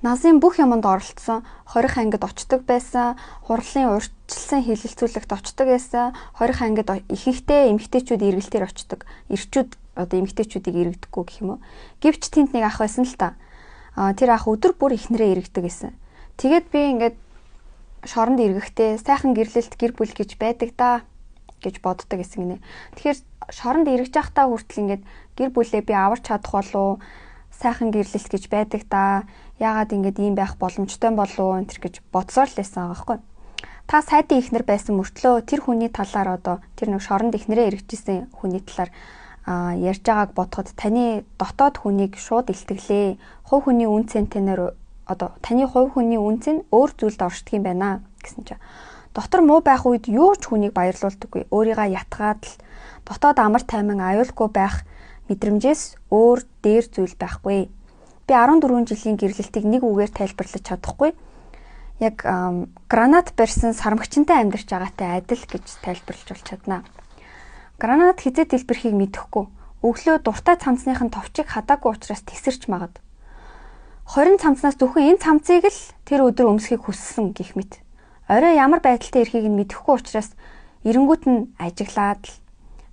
Назын бүх юмд оролцсон, 20 ангид очдог байсан, хурлын урьдчилсан хилэлцүүлэгт очдог байсан, 20 ангид ихэнхдээ эмэгтэйчүүд эргэлтээр очдог. Ирчүүд одоо эмэгтэйчүүдийг эргэдэггүй гэх юм уу. Гэвч тэнд нэг ах байсан л та. Тэр ах өдөр бүр ихнэрээ эргэдэг гэсэн. Тэгээд би ингээд шоронд эргэхдээ сайхан гэрлэлт гэр бүл гэж байдаг да гэж боддог гэсэн гинэ. Тэгэхээр шоронд эргэж явахдаа хүртэл ингээд гэр бүлээ би аварч чадах болов сайхан гэрлэлт гэж байдаг да. Яагаад ингэж ийм байх боломжтой болов энэ гэж бодсоор л байсан байгаа байхгүй. Та сайдын ихнэр байсан мөртлөө тэр хүний талаар одоо тэр нэг шоронд ихнэрээ эргэжсэн хүний талаар ярьж байгааг бодоход таны дотоод хүнийг шууд илтгэлээ. Хувь хүний үн цэнтэнээр одоо таны хувь хүний үн цэн өөр зүйлд оршдог юм байна гэсэн чинь. Дотор муу байх үед юу ч хүнийг баярлуулдаггүй. Өөрийгөө ятгаад л дотоод амар тайман аюулгүй байх мэдрэмжээс өөр дээр зүйл байхгүй. Би 14 жилийн гэрлэлтийг нэг үгээр тайлбарлаж чадахгүй. Яг гранат барьсан сармагчтай амьдарч байгаатай адил гэж тайлбарлаж болж чаднаа. Гранат хизээ дэлбэрхийг мэдэхгүй. Өглөө дуртай цамцныхын товчийг хадаагүй учраас тесэрч магад. 20 цамцнаас зөвхөн энэ цамцыг л тэр өдөр өмсөхийг хүссэн гэх мэт. Орой ямар байдалтай ирэхийг нь мэдэхгүй учраас эренгүүт нь ажиглаад л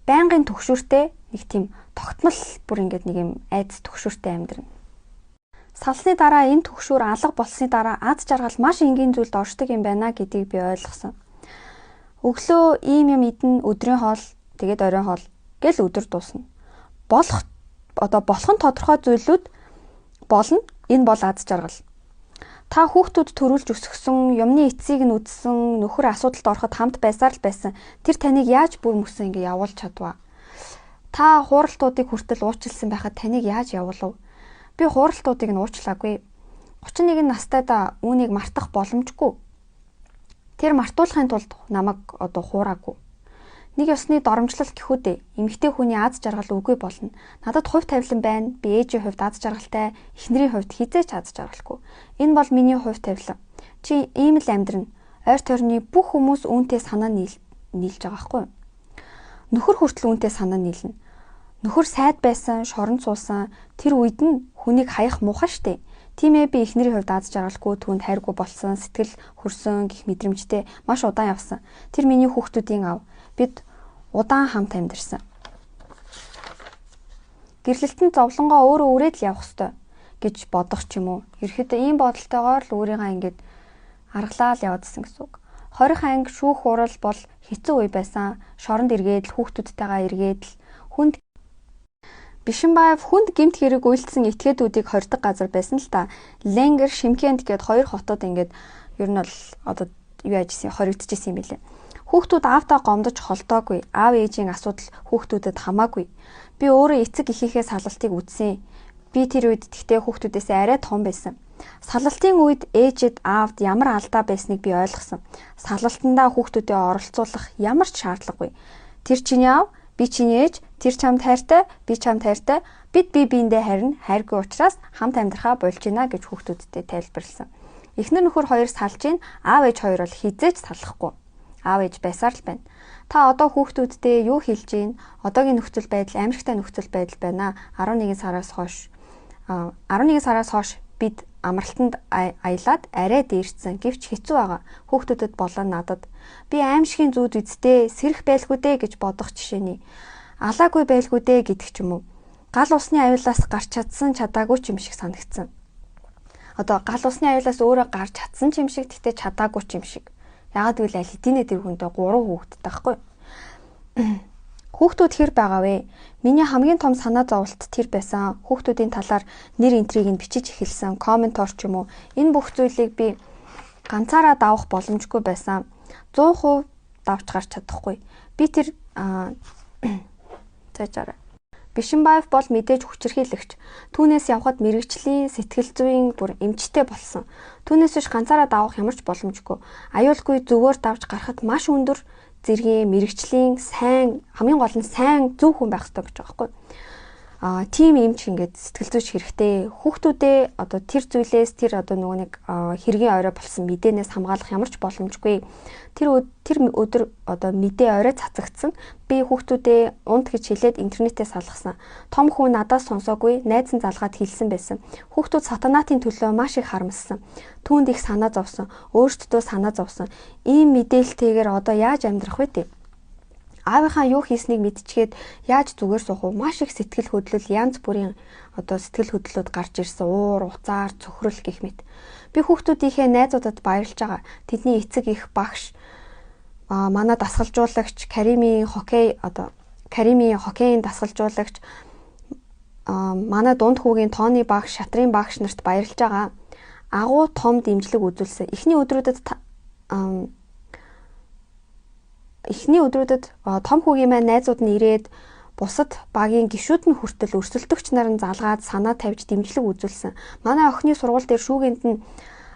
байнгын төгшүүртэй нэг тийм тогтмол бүр ингээд нэг юм айдас төгшүүртэй амьдрна. Салсны дараа энэ төгшүүр алга болсны дараа аз жаргал маш энгийн зүйлд оршдог юм байна гэдгийг би ойлгосон. Өглөө ийм юм идэн өдрийн хоол тэгээд оройн хоол гэл өдөр дуусна. Болох нь тодорхой зүйлүүд болно. Энэ бол аз жаргал. Та хүүхдүүд төрүүлж өсгсөн, юмны эцсийг нь үдсэн, нөхөр асуудалд ороход хамт байсаар л байсан. Тэр таныг яаж бүр мөсөн ингэ явуулж чадваа. Та хууралтуудыг хүртэл уучлсан байхад таныг яаж явуулав? Би хууралтуудыг нь уучлаагүй. 31 настайдаа үүнийг мартах боломжгүй. Тэр мартуулахын тулд намайг одоо хуураагүй. Нэг ёсны доромжлол гэхүүдээ эмэгтэй хүний аз жаргал үгүй болно. Надад хувь тавилан байна. Би ээжийн хувьд аз жаргалтай, эхнэрийн хувьд хизээч аз жаргалгүй. Энэ бол миний хувь тавилан. Чи ийм л амьдрна. Ойр тойрны бүх хүмүүс үүнтэй санаа нийлж байгаа байхгүй юу? Нөхөр хүртэл үүнтэй санаа нийлнэ. Нөхөр сайд байсан, шоронд суусан, тэр үед нь хүнийг хаях муухай штэ. Тийм ээ би эхнэрийн хувьд аз жаргалгүй, түүнд хайргүй болсон, сэтгэл хүрсэн гих мэдрэмжтэй маш удаан явсан. Тэр миний хүүхдүүдийн ав. Бид удаан хамт амьдэрсэн. Гэрлэлтэн зовлонгоо өөрөө үрээд л явах ёстой гэж бодох ч юм уу. Ерхэд ийм бодолтойгоор л өөрийгөө ингэж аргалаа л яваадсэн гэсэн үг. 20 анги шүүх хурал бол хэцүү үе байсан. Шоронд эргээд л хүүхдүүдтэйгээ эргээд л хүнд Бишимбаев хүнд гэмт хэрэг үйлдсэн этгээдүүдийг хордог газар байсан л та. Ленгер, Шимкент гээд хоёр хотод ингээд ер нь бол одоо юу яжсэн хоригдчихсэн юм билээ. Хүүхдүүд аавтаа гомдож холдоогүй. Аав ээжийн асуудал хүүхдүүдэд хамаагүй. Би өөрөө эцэг эхийнхээ салалтыг үзсэн. Би тэр үед тэгтээ хүүхдүүдээс арай том байсан. Салалтын үед ээжэд аавд ямар алдаа байсныг би ойлгосон. Салалтандаа хүүхдүүдээ оролцуулах ямар ч шаардлагагүй. Тэр чиний аав, би чиний ээж, тэр чамд хайртай, би чамд хайртай. Бид бие биендээ харин хайргүй учраас хамт амьдрахаа болж байна гэж хүүхдүүдтэй тайлбарласан. Эхнэр нөхөр хоёр салж ийн, аав ээж хоёр бол хизээч салахгүй. Аав ээж байсаар л байна. Та одоо хүүхдүүдтэй юу хэлж ийн? Одоогийн нөхцөл байдал аимшигтай нөхцөл байдал байна. 11 сараас хойш бид амралтанд аялаад арай дээрсэн. Гэвч хэцүү байгаа. Хүүхдүүдэд болоо надад. Би аимшигын зүүд үсттэй сэрэх байлгүй дээ гэж бодох жишээний. Алаагүй байлгүй дээ гэдэг ч юм уу. Гал усны аюулаас гарч чадсан чадаагүй ч юм шиг санагдсан. Одоо гал усны аюулаас өөрөө гарч чадсан ч юм шиг тэгтээ чадаагүй ч юм шиг. Ягаад гэвэл аль хэдийнэ тэр хүндээ 3 хүүхэдтэй байхгүй. Хүүхдүүд хэр байгаа вэ? Миний хамгийн том санаа зовлт тэр байсан. Хүүхдүүдийн талаар нэр интриг нь бичиж эхэлсэн. Комментор ч юм уу. Энэ бүх зүйлийг би ганцаараа давах боломжгүй байсан. 100% давж гарч чадахгүй. Би тэр цаашаа Бишимбаев бол мэдээж хүчирхийлэгч. Түүнээс явхад мэрэгчлийн сэтгэл зүйн бүр эмчтэй болсон. Түүнээс биш ганцаараа давах ямар ч боломжгүй. Аюулгүй зүгээр давж гарахад маш өндөр зэргийн мэрэгчлийн сайн, хамгийн гол нь сайн зөв хүн байх хэрэгтэй гэж байгаа байхгүй. Тим эмч ингээд сэтгэл зүйч хэрэгтэй. Хүүхдүүдээ одоо тэр зүйлээс тэр одоо нөгөө нэг хэргийн орой болсон мэдээнээс хамгаалах ямар ч боломжгүй. Тэр өдөр одоо мэдээ орой цацагдсан. Би хүүхдүүдээ унд гэж хэлээд интернетээс салгасан. Том хүн надаас сонсоогүй, найз нь залгаад хэлсэн байсан. Хүүхдүүд сатанатын төлөө маш их харамссан. Түүнд их санаа зовсон. Өөрсдөө санаа зовсон. Ийм мэдээлэлтэйгээр одоо яаж амьдрах вэ те? Аавынхаа юу хийснийг мэдчихээд яаж зүгээр суух вэ? Маш их сэтгэл хөдлөл, янз бүрийн одоо сэтгэл хөдлөлүүд гарч ирсэн. Уур, уцаар, цөхрөл гэх мэт. Би хүүхдүүдийнхээ найзуудад баярлж байгаа. Тэдний эцэг их багш, манай дасгалжуулагч, Каримийн хоккейн дасгалжуулагч, манай дунд хүүгийн тооны багш, шатрын багш нарт баярлж байгаа. Агуу том дэмжлэг үзүүлсэн. Эхний өдрүүдэд том хүүгийн маань найзууд нь ирээд бусад багийн гишүүд нь хүртэл өрсөлдөгч нар нь залгаад санаа тавьж дэмжлэг үзүүлсэн. Манай охины сургууль дээр шүүгинд нь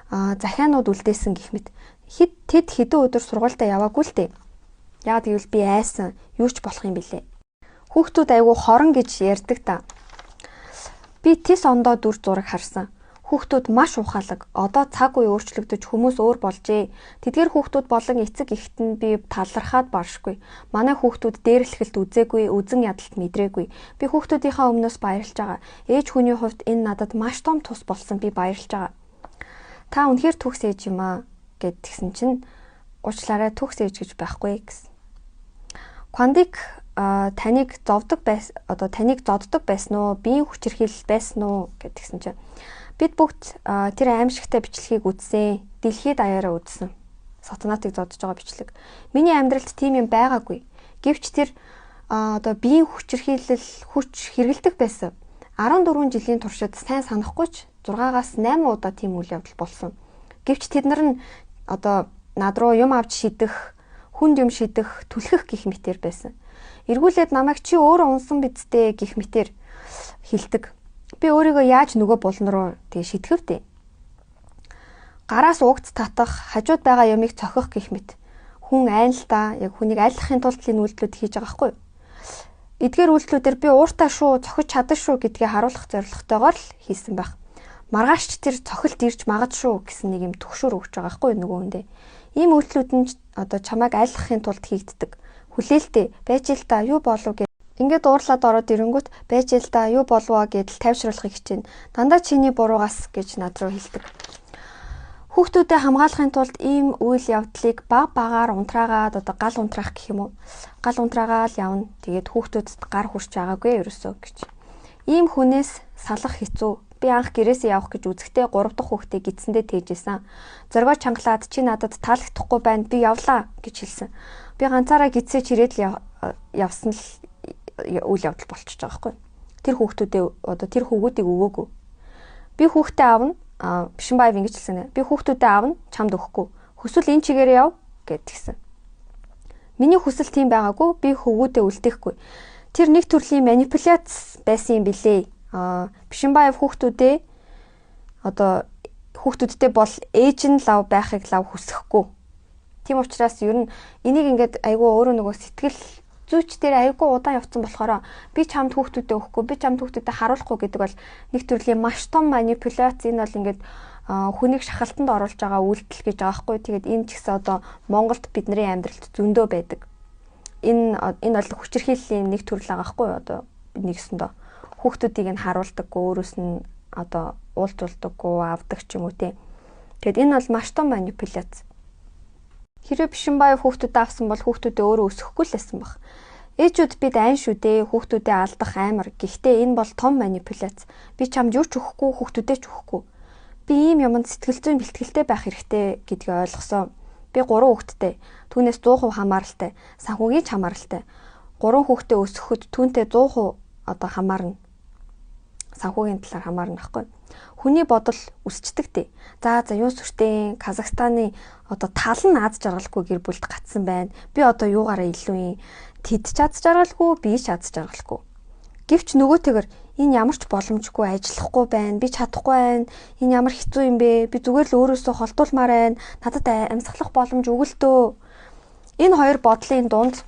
захианууд үлдээсэн гэх мэт. Тэд хэдэн өдөр сургуультай яваагүй л дээ. Яагаад гэвэл би айсан, юу ч болох юм бэлээ. Хүүхдүүд айгүй хорон гэж ярьдаг та. Би тис ондоо дүр зураг харсан. Хүүхдүүд маш ухаалаг. Одоо цаг үе өөрчлөгдөж хүмүүс өөр болжээ. Тэдгээр хүүхдүүд болон эцэг эхт нь би талархаад баршгүй. Манай хүүхдүүд дээрлэхэлт үзээгүй, үзэн ядалт мэдрээгүй. Би хүүхдүүдийнхээ өмнөөс баярлж байгаа. Ээж хүний хувьд энэ надад маш том тус болсон. Би баярлж байгаа. Та үнэхээр төгс ээж юм аа гэдгсэн чинь уучлаарай төгс ээж гэж байхгүй гэсэн. Квандик таныг зоддог байсан уу? Биеийн хүчирхийлэл байсан уу гэдгсэн чинь бид бүгд тэр аимшигтай бичлэгийг үзсэн. Дэлхийд даяараа үзсэн. Сатанатыг зодж байгаа бичлэг. Миний амьдралд тийм юм байгаагүй. Гэвч тэр одоо биеийн хүч хэрэгэлдэг байсан. 14 жилийн туршид сайн санахгүй ч 6-аас 8 удаа тийм үйл явдал болсон. Гэвч тэд нар нь одоо над руу юм авч шидэх, хүнд юм шидэх, түлхэх гих мэтэр байсан. Эргүүлээд намайг чи өөрөө унсан бидтэй гих мэтэр хэлдэг. Би өөрийгөө яаж нөгөө булан руу тэгээ шидэхвтэй. Гараас угц татах, хажууд байгаа ямыг цохих гэх мэт. Хүн айналтаа яг хүнийг айлахын тулд энэ үйлдэлүүд хийж байгаа хгүй. Эдгээр үйлдэлүүдээр би ууртаа шүү, цохиж чадна шүү гэдгийг харуулах зорилготойгоор л хийсэн байх. Маргаашч тэр цохилт ирж магад шүү гэсэн нэг юм төгшөр өгч байгаа хгүй нөгөө хүндээ. Ийм үйлдэлүүд нь одоо чамайг айлахын тулд хийгддэг. Хүлээлттэй байж л та юу болов гэ. Ингээд уурлаад ороод ирэнгүүт байж л та юу болов гэдэл тайвшруулахыг хичээнэ. Дандаа чиний буруугаас гэж над руу хэлдэг. Хүүхдүүдэд хамгаалахын тулд ийм үйл явдлыг багаар унтраагаад одоо гал унтраах гэх юм уу? Гал унтраагаал явна. Тэгээд хүүхдүүдэд гар хүрч байгаагүй ерөөсөө гэж. Ийм хүнээс салах хэцүү. Би анх гэрээсээ явах гэж үзэхдээ 3 дахь хүүхдээ гидсэндээ тээжсэн. Зоргоо чангалаад чи надад таалагдахгүй байна. Би явлаа гэж хэлсэн. Би ганцаараа гидсээ чирээд л явсан л үйл явдал болчихж байгаа хгүй. Тэр хүүхдүүдийг өгөөгүй. Би хүүхдээ аавна. Бишимбаев ингэж хэлсэн. Би хүүхдүүдээ аавна, чамд өгөхгүй. Хүсвэл энэ чигээрээ яв гэдгийгсэн. Миний хүсэл тийм байгаагүй. Би хөвгүүдээ үлдээхгүй. Тэр нэг төрлийн манипуляц байсан юм билээ. Бишимбаев хүүхдүүдтэй бол ээж нь лав байхыг лав хүсэхгүй. Тийм учраас ер нь энийг ингээд айгүй өөрөө нөгөө сэтгэл зүйч дээр айгүй удаан явцсан болохоор би чамд хүүхдүүдэд өгөхгүй, би чамд хүүхдүүдэд харуулахгүй гэдэг бол нэг төрлийн маш том манипуляц. Энэ бол ингээд хүнийг шахалтанд оруулж байгаа үйлдэл гэж байгаа хгүй. Тэгээд энэ ч гэсэн одоо Монголд бидний амьдралд зөндөө байдаг. Энэ бол хүчирхийллийн нэг төрөл байгаа хгүй. Одоо нэгсэндээ хүүхдүүдийг нь харуулдаггүй, өөрөөс нь одоо уулзуулдаггүй, авдаг ч юм уу тий. Тэгэд энэ бол маш том манипуляц. Хэрэв Бишимбаев хүүхдүүд авсан бол хүүхдүүдээ өөрөө өсөхгүй л байсан баг. Ээжүүд бид айн шүү дээ, хүүхдүүдээ алдах амар. Гэхдээ энэ бол том манипуляц. Би чамд юу ч өгөхгүй, хүүхдүүдээ ч өгөхгүй. Би ийм юмд сэтгэл зүйн бэлтгэлтэй байх хэрэгтэй гэдгийг ойлгосон. Би 3 хүүхэдтэй. Түүнээс 100% хамааралтай. Санхүүгийн ч хамааралтай. 3 хүүхдээ өсгөхөд түүнтэй 100% одоо хамаарна. Санхүүгийн талаар хамаарна байхгүй. Хүний бодол өсчдөг дээ. За юу сүртэй Казахстаны одоо тал нь аз жаргалгүй гэр бүлд гатсан байна. Би одоо юугаараа илүү юм? Тэд ч аз жаргалгүй, би ч аз жаргалгүй. Гэвч нөгөөтэйгэр энэ ямар ч боломжгүй ажиллахгүй байна. Би чадахгүй байна. Энэ ямар хэцүү юм бэ? Би зүгээр л өөрөөсөө холдуулмаар байна. Надад амьсгалах боломж өгөлтөө. Энэ хоёр бодлын дунд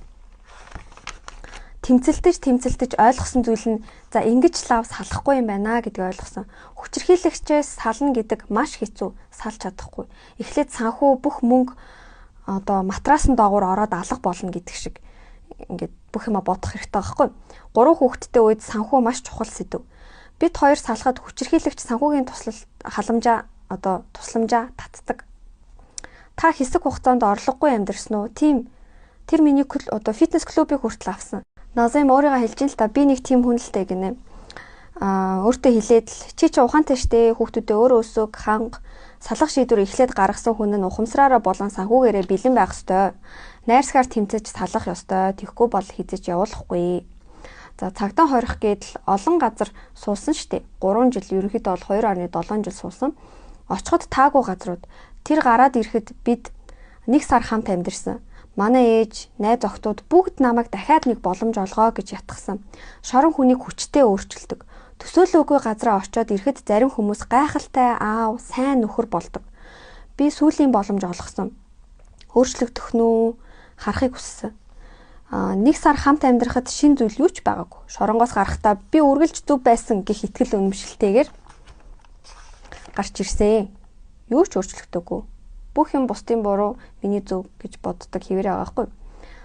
тэмцэлдэж ойлгосон зүйл нь за ингэж лав салахгүй юм байна гэдгийг ойлгосон. Хүчирхийлэгчээс сална гэдэг маш хэцүү, салж чадахгүй. Эхлээд санхүү бүх мөнгө одоо матрасан доогуур ороод алга болно гэдэг шиг ингээд бүх юма бодох хэрэгтэй байхгүй. 3 хүүхэдтэй үед санхүү маш чухал сэдв. Бид хоёр салахад хүчирхийлэгч санхүүгийн тусламжаа татдаг. Та хэсэг хугацаанд орлогогүй амьдрсан уу? Тийм. Тэр миний одоо фитнес клубыг хүртэл авсан. Назим өөрийгөө хэлж ин л та би нэг тийм хүн л дээ гинэ. Өөртөө хэлээд л чи ухаантай штэ хүүхдүүдээ өөрөө өсөг ханга салах шийдвэр эхлээд гаргасан хүн нь ухамсараараа болон санхүүгээрээ бэлэн байх ёстой. Найрсгаар тэмцэж салах ёстой. Тэгэхгүй бол хизэж явуулахгүй. За цагтаа хорих гэдэл олон газар суусан штэ. 3 жил ерөнхийдөө бол 2.7 жил суусан. Очиход таагүй газрууд тэр гараад ирэхэд бид 1 сар хамт амьдэрсэн. Манай ээж, найз охтууд бүгд намайг дахиад нэг боломж олгоо гэж ятгсан. Шорон хүнийг хүчтэй өөрчилдөг. Төсөөлөөгүй газараа очиод ирэхэд зарим хүмүүс гайхалтай аав, сайн нөхөр болдог. Би сүүлийн боломж олгосон. Өөрчлөгдөх нь харахыг хүссэн. 1 сар хамт амьдрахад шин зүйл юу ч байгаагүй. Шоронгоос гарахдаа би үргэлж зүв байсан гэх итгэл үнэмшилтэйгээр гарч ирсэн. Юу ч өөрчлөгдөөгүй. Бүх юм бусдын буруу, миний зөв гэж боддог хэвээр байгаа байхгүй.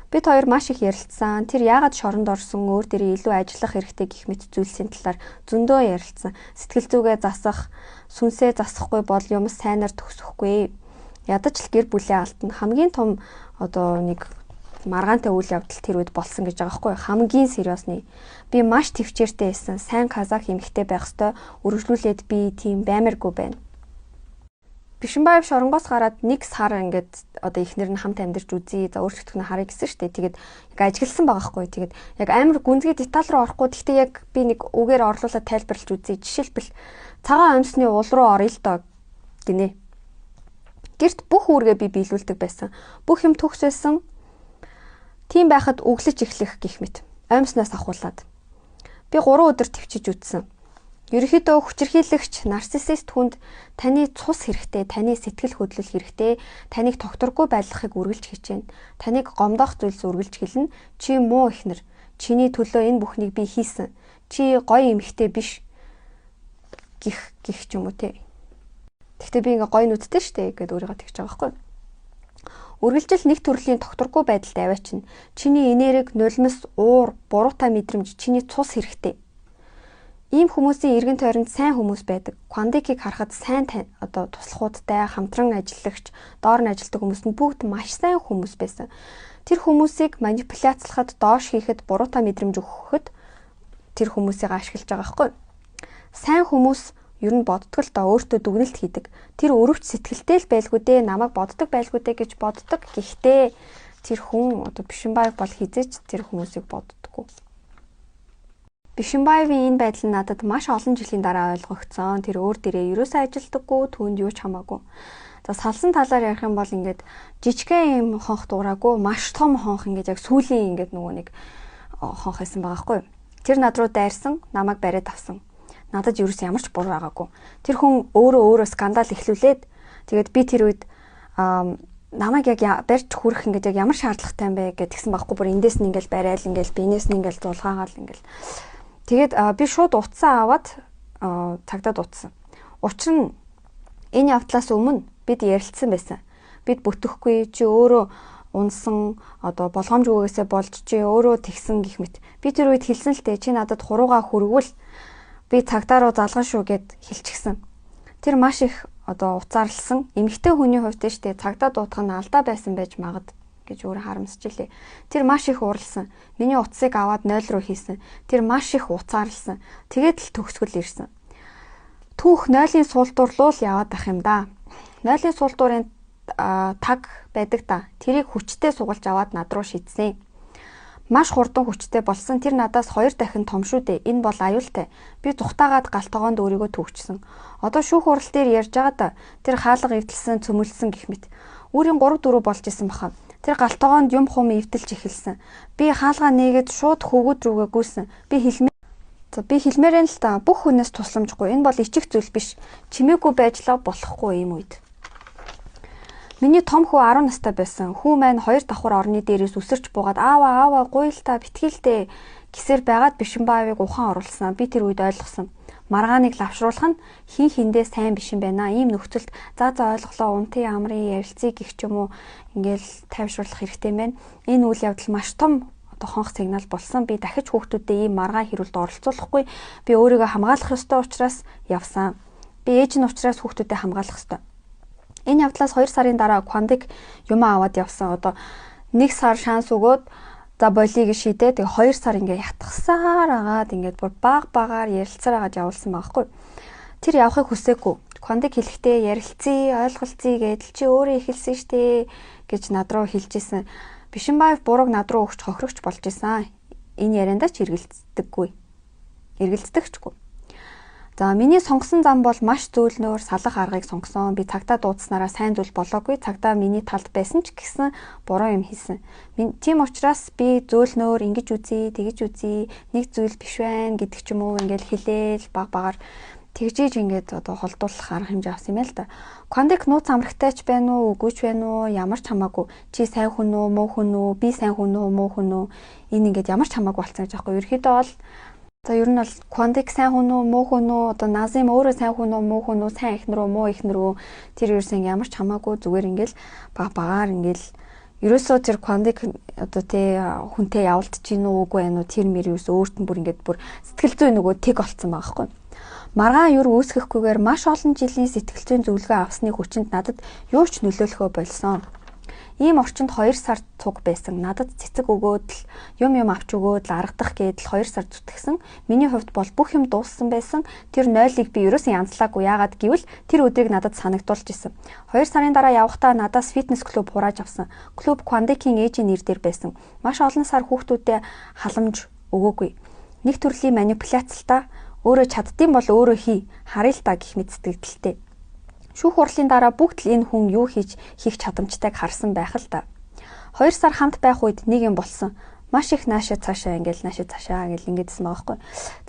Бид хоёр маш их ярилцсан. Тэр яагаад шоронд орсон, өөр дээрээ илүү ажиллах хэрэгтэй гэх мэт зүйлсийн талаар зөндөө ярилцсан. Сэтгэл зүгээ засах, сүнсээ засахгүй бол юм сайнаар төгсөхгүй. Ядаж л гэр бүлээ алдна. Хамгийн том одоо нэг маргаантай үйл явдал тэр үед болсон гэж байгаа байхгүй. Хамгийн сериосны. Би маш төвчээртэй байсан. Сайн казах эмэгтэй байх ёстой. Үргэлжлүүлээд би тийм баймаргүй байна. Бишимбаев шоронгоос гараад 1 сар ингээд одоо ихнэр нь хамт амьдарч үзье. За өөрчлөгдөх нь харъя гэсэн штэ. Тэгээд яг ажигласан байгаа хгүй. Тэгээд яг амар гүнзгий деталь руу орохгүй. Гэхдээ яг би нэг үгээр орлуулад тайлбарлаж үзье. Жишээлбэл цагаан амьсны уул руу орё л доо гинэ. Гэрт бүх үүргээ би биелүүлдэг байсан. Бүх юм төгс байсан. Тийм байхад өглөж эхлэх гэх мэт. Амьснаас ахуулаад. Би 3 өдөр төвчиж үтсэн. Ерөнхийдөө хүчирхийлэгч нарциссист хүнд таны цус хэрэгтэй, таны сэтгэл хөдлөл хэрэгтэй, таныг тогтворгүй байлгахыг үргэлж хичээнэ. Таныг гомдоох зүйлс үргэлж хэлнэ. Чи муу ихнэр. Чиний төлөө энэ бүхнийг би хийсэн. Чи гоё эмэгтэй биш гэх ч юм уу те. Гэхдээ би ингээ гоё нүдтэй штэ гэдээ өөрийгөө тэгж байгаа байхгүй. Үргэлжил нэг төрлийн тогтворгүй байдалд аваачна. Чиний энерги, нулимс, уур, буруутай мэдрэмж, чиний цус хэрэгтэй. Ийм хүмүүсийн эргэн тойронд сайн хүмүүс байдаг. Квандикийг харахад сайн одоо туслахуудтай, хамтран ажиллагч, доор нь ажилладаг хүмүүс нь бүгд маш сайн хүмүүс байсан. Тэр хүмүүсийг манипуляцлахад, доош хийхэд, буруутай мэдрэмж өгөхөд тэр хүмүүсийг ашиглаж байгаа байхгүй. Сайн хүмүүс ер нь боддог л доо өөртөө дүгнэлт хийдэг. Тэр өрөвч сэтгэлтэй л байлгүй дээ, намайг боддог байлгүй дээ гэж боддог. Гэхдээ тэр хүн одоо Бишимбаев бол хизээч тэр хүмүүсийг боддоггүй. Бишимбаевын энэ байдал нь надад маш олон жилийн дараа ойлгогдсон. Тэр өөр дээрээ ерөөсөө ажилдаггүй, түүнд юу ч хамаагүй. За салсан талаар ярих юм бол ингээд жижигхэн юм хонх дуураагүй, маш том хонх ингээд яг сүүлийн ингээд нөгөө нэг хонх байсан байгаа хгүй. Тэр над руу дайрсан, намайг бариад авсан. Надад ерөөс ямар ч буруу байгаагүй. Тэр хүн өөрөө скандал эхлүүлээд тэгээд би тэр үед намайг яг барьж хүрэх ингээд яг ямар шаардлагатай юм бэ гэдгсэн байхгүй. Бүр эндээс нь ингээд барайл ингээд бинээс нь ингээд зулгаагаал ингээд. Тэгээд би шууд утсаа аваад цагдаад утсан. Учир нь энэ явдлаас өмнө бид ярилцсан байсан. Бид бүтэхгүй чи өөрөө унсан одоо болгоомжгүйгээсээ болж чи өөрөө тэгсэн гэх мэт. Би тэр үед хэлсэн л дээ чи надад хурууга хүргвэл би цагдаа руу залгана шүү гэд хэлчихсэн. Тэр маш их одоо уцаарлсан. Эмэгтэй хүний хувьд штэ цагдаа дуутах нь алдаа байсан байж магад. гэж өөрөө харамсаж илээ. Тэр маш их уралсан. Миний утсыг аваад 0 руу хийсэн. Тэр маш их уцаарлсан. Тэгээд л төгсгөл ирсэн. Түүх 0-ын суултуурлуул яваад ах юм да. 0-ын суултуурын таг байдаг та. Тэрийг хүчтэй сугалж аваад над руу шидсэн. Маш хурдан хүчтэй болсон. Тэр надаас 2 дахин том шүү дээ. Энэ бол аюултай. Би зүхтаагаад галтгоонд өөрийгөө түүхчихсэн. Одоо шүүх хурал дээр ярьж байгаадаа тэр хаалга эвдэлсэн, цөмөлсөн гэх мэт. Үүрийн 3-4 болж исэн баха. Тэр галтгоонд юм хум эвдэлж эхэлсэн. Би хаалгаа нээгээд шууд хөвгүүд рүүгээ гүйсэн. Би хэлмээрэн л та бүх хүнээс тусламжгүй. Энэ бол ичих зүйл биш. Чимээгүй байжлаа болохгүй юм үед. Миний том хүү 10 настай байсан. Хүү маань 2 давхар орны дээрээс үсэрч буугаад аава гуй л та битгийлтэй гэсээр байгаад Бишимбаевыг ухаан оруулсан. Би тэр үед ойлгосон. Маргааныг лавшруулах нь хин хиндээ сайн биш юм байна. Ийм нөхцөлд за ойлголоо унтын амрын ярилцгийг гих ч юм уу ингээл тайвшруулах хэрэгтэй байна. Энэ үйл явдал маш том хонх сигнал болсон. Би дахиж хүүхдүүдэд ийм маргаан хэрүүлд оролцуулахгүй. Би өөрийгөө хамгаалах ёстой учраас явсан. Би ээж нь учраас хүүхдүүдэд хамгаалах ёстой. Энэ явдлаас 2 сарын дараа Квандик юм аваад явсан. Одоо 1 сар шанс өгөөд за болиг шидээ. Тэгээ 2 сар ингээ ятгсаар агаад ингээд бүр багаар ярилцаар агаад явуулсан байхгүй. Тэр явахыг хүсээгүй. Квандик хэлэхдээ ярилцъя, ойлголцъя гэдэл чи өөрөө эхэлсэн штэ гэж над руу хэлжсэн. Бишимбаев бурууг над руу өгч хохирогч болж исэн. Энэ яриандаа ч эргэлздэгчгүй. За миний сонгосон зам бол маш зөөлнөөр салах аргыг сонгосон. Би цагтаа дуудснараа сайн зүйл болоогүй. Цагтаа миний талд байсан ч гэсэн буруу юм хийсэн. Тийм учраас би зөөлнөөр ингэж үзье, тэгэж үзье, нэг зүйл биш байна гэдэг ч юм уу ингээл хэлээл багаар тэгжээж ингээд одоо холдуулах арга хэмжээ авсан юм л да. Квандик нууц амрагтайч байна уу, үгүй ч байна уу, ямар ч хамаагүй. Чи сайн хүн үү, муу хүн үү, би сайн хүн үү, муу хүн үү? Энэ ингээд ямар ч хамаагүй болсон гэж аахгүй. Ерөнхийдөө бол за ер нь бол Квандик сайн хүн үү, муу хүн үү, одоо Назим өөрөө сайн хүн үү, муу хүн үү, сайн эхнэр үү, муу эхнэр үү? Тэр ерөөсөн ямар ч хамаагүй зүгээр ингээл багаар ингээл ерөөсөө тэр Квандик одоо тий хүнтэй явуулдаж гин үү, үгүй байна уу? Тэр мэр ерөөсөө өөрт нь бүр ингээд бүр сэтгэл зүй нөгөө тэг болцсон байгаа байхгүй. Маргаан юр үүсгэхгүйгээр маш олон жилийн сэтгэл зүйн зөвлөгөө авсны хүчинд надад юу ч нөлөөлөхөө болсон. Ийм орчинд 2 сар цуг байсан. Надад цэцэг өгөөд л юм авч өгөөд л аргадах гээд л 2 сар зүтгэсэн. Миний хувьд бол бүх юм дууссан байсан. Тэр 0-ыг би ерөөсөн янзлаагүй. Яагаад гэвэл тэр өдрийг надад санагдуулж исэн. 2 сарын дараа явахдаа надаас фитнес клуб хурааж авсан. Клуб Квандикийн ээжийн нэр дээр байсан. Маш олон сар хүүхдүүдэд халамж өгөөгүй. Нэг төрлийн манипуляцтай өөрөө чаддсан бол өөрөө хий, харъя л та гэх мэт сэтгэлдэлтэй. Шүүх хурлын дараа бүгд л энэ хүн юу хийх чадамжтайг харсан байх л та. 2 сар хамт байх үед нэг юм болсон. Маш их наашаа цаашаа гэл ингэдсэн байгаа байхгүй.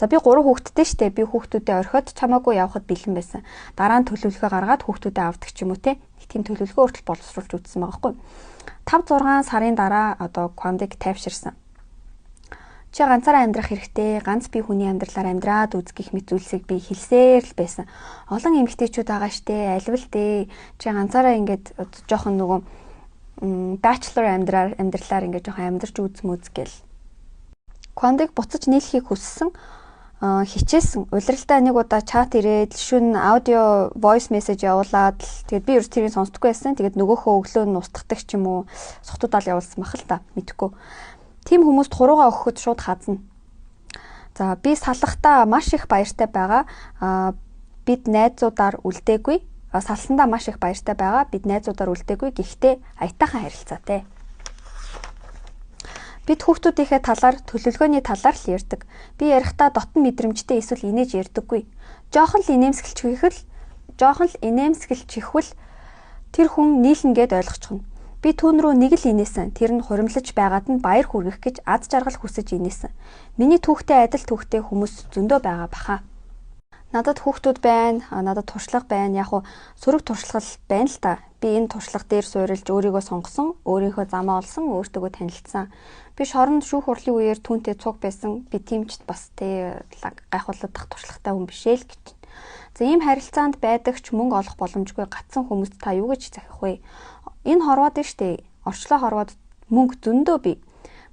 За би 3 хүүхэдтэй штэ. Би хүүхдүүдэд орхиод чамаагүй явахад бэлэн байсан. Дараа нь төлөвлөгөө гаргаад хүүхдүүдэд авдаг ч юм уу те. Нэг тийм төлөвлөгөө хүртэл боловсруулж үзсэн байгаа байхгүй. 5-6 сарын дараа одоо Квандик тайвширсан. Чи ганцаараа амьдрах хэрэгтэй, ганц бие хүний амьдралаар амьдраад үзгэх мэт зүйлсийг би хэлсээр л байсан. Олон эмэгтэйчүүд байгаа штэ, альвал дээ. Чи ганцаараа ингээд жоохон нөгөө bachelor амьдралаар ингээд жоохон амьдарч үзмүз гэл. Квандик буцаж нийлхийг хүссэн, хичээсэн. Улиралдаа нэг удаа чат ирээд шүн аудио voice message явуулаад л тэгээд би ерөөс тэрийг сонсдоггүй байсан. Тэгээд нөгөөхөө өглөө нь устгадаг ч юм уу, сохтуудаа явуулсан мах л та, мэдхгүй. Тим хүмүүст хуруугаа өгөхөд шууд хазна. За би салахтаа маш их баяртай байгаа. Бид найзуудаар үлдээгүй. Салсандаа маш их баяртай байгаа. Бид найзуудаар үлдээгүй. Гэхдээ аятайхан харилцаатай. Бид хүүхдүүдийнхээ талаар, төлөвлөгөөний талаар л ярьдаг. Би ярихдаа дотн мэдрэмжтэй эсвэл инээж ярьдаггүй. Жоохон л инээмсэглчихвэл тэр хүн нийлнэ гэд ойлгочихно. Би түүн рүү нэг л инээсэн. Тэр нь хуримлаж байгаад нь баяр хүргэх гэж аз жаргал хүсэж инээсэн. Миний түүхтэй адил түүхтэй хүмүүс зөндөө байгаа баха. Надад хүүхдүүд байна, надад туршлага байна. Яг уу сөрөг туршлага байна л та. Би энэ туршлага дээр суурилж өөрийгөө сонгосон, өөрийнхөө замаа олсон, өөртөө танилцсан. Би шоронд шүүх хурлын үеэр түүнтэй цуг байсан. Би тиймч бас гайхуулах туршлагатай хүн бишээ л гэж. За ийм харилцаанд байдагч мөнгө олох боломжгүй гацсан хүмүүст та юу гэж захих вэ? Энэ хорвоод нь штэ. Орчлоо хорвоод мөнгө зөндөө бий.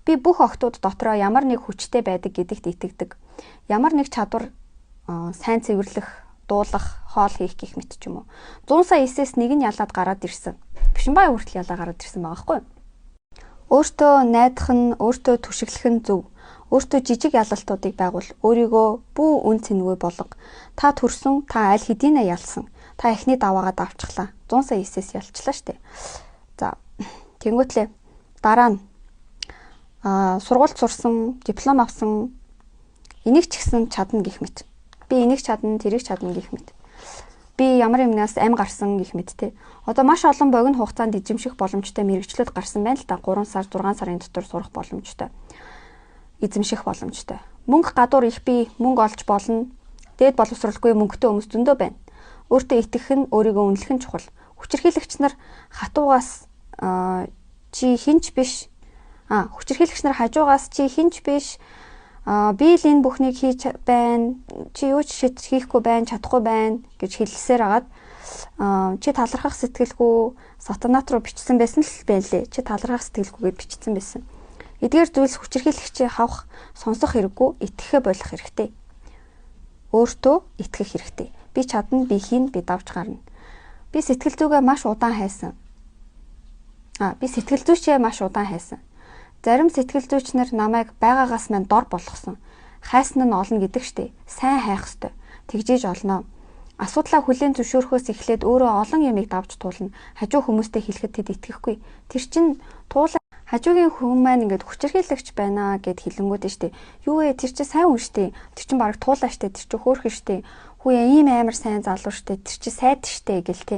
Би бүх охтууд дотроо ямар нэг хүчтэй байдаг гэдэгт итгэдэг. Ямар нэг чадвар сайн цэвэрлэх, дуулах, хоол хийх гэх мэт ч юм уу. 100 сая эсээс нэг нь ялаад гараад ирсэн. Бишимбай хүртэл ялаа гараад ирсэн байгаа байхгүй юу? Өөртөө найдах нь, өөртөө түшиглэх нь зөв. Өөртөө жижиг ялалтуудыг байгуул. Өөрийгөө бүү үн цэнэгүй болго. Та төрсөн, та аль хэдийнэ ялсан. Та эхний даваагаа давчглаа. 100 сая хийсээс ялчлаа штэ. За тэнгуүтлээ. Дараа нь сургуульд сурсан, диплом авсан энийг ч гэсэн чадна гэх мэт. Би энийг чадна, тэрийг чадна гэх мэт. Би ямар юмнаас ам гарсан гэх мэт те. Одоо маш олон богино хугацаанд эзэмших боломжтой мэрэгчлүүд гарсан байна л да. 3 сар, 6 сарын дотор сурах боломжтой. Эзэмших боломжтой. Мөнгө гадуур их би мөнгө олж болно. Дээд боловсралгүй мөнгөтэй хүмүүс зөндөө байна. Өөртөө итгэх нь, өөрийгөө үнэлэх нь чухал. Хүчирхийлэгч нар хатуугаас чи хинч биш. Хүчирхийлэгч нар хажуугаас чи хинч биш. Би л энэ бүхнийг хийж байна. Чи юу ч хийхгүй байна, чадахгүй байна гэж хэлсээр агаад чи талархах сэтгэлгүй сатанат руу бичсэн байсан л байлээ. Чи талархах сэтгэлгүйгээр бичсэн байсан. Эдгээр зүйлс хүчирхийлэгчээ хавах, сонсох хэрэггүй, итгэхэ болох хэрэгтэй. Өөртөө итгэх хэрэгтэй. Би чадна, би хийн, би давж гарна. Би сэтгэл зүйгээ маш удаан хайсан. Би сэтгэл зүйчээ маш удаан хайсан. Зарим сэтгэл зүйчнэр намайг байгаагаас мань дор болгосон. Хайсан нь олно гэдэг штеп. Сайн хайх ёстой. Тэгжээж олноо. Асуудлаа хүлээн зөвшөөрөхөөс эхлээд өөрөө олон ямиг давж туулна. Хажуу хүмүүстэй хэлэхэд тэд итгэхгүй. Тэр чинь хажуугийн хүн маань ингээд хүчирхийлэгч байна гэд хэлэнгүүд нь штеп. Юу вэ? Тэр чинь сайн хүн штеп. Тэр чинь бараг туулаа штеп. Тэр чинь хөөрхөн штеп. Хүүе ийм амар сайн залуу штеп. Тэр чинь сайд штеп гэл те.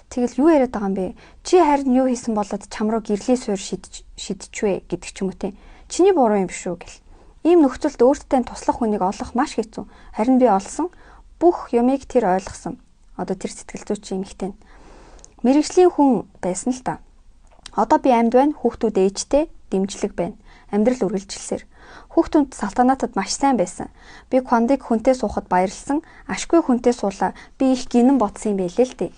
Тэгэл юу яриад байгаа юм бэ? Чи харин юу хийсэн болоод чам руу гэрлийн суур шидчихвэ гэдэг ч юм уу те. Чиний буруу юм биш үү гэл. Ийм нөхцөлд өөртөө туслах хүнийг олох маш хэцүү. Харин би олсон. Бүх юмыг тэр ойлгосон. Одоо тэр сэтгэл зүйч эмэгтэй. Мэргэжлийн хүн байсан л та. Одоо би амьд байна. Хүүхдүүд ээжтэй дэмжлэг байна. Амьдрал үргэлжилсээр. Хүүхдүүд салтаанатад маш сайн байсан. Би Квандыг хүнтэй суухад баярлсан. Ашгүй хүнтэй суулаа. Би их гинэн бодсон юм байлээ л дээ.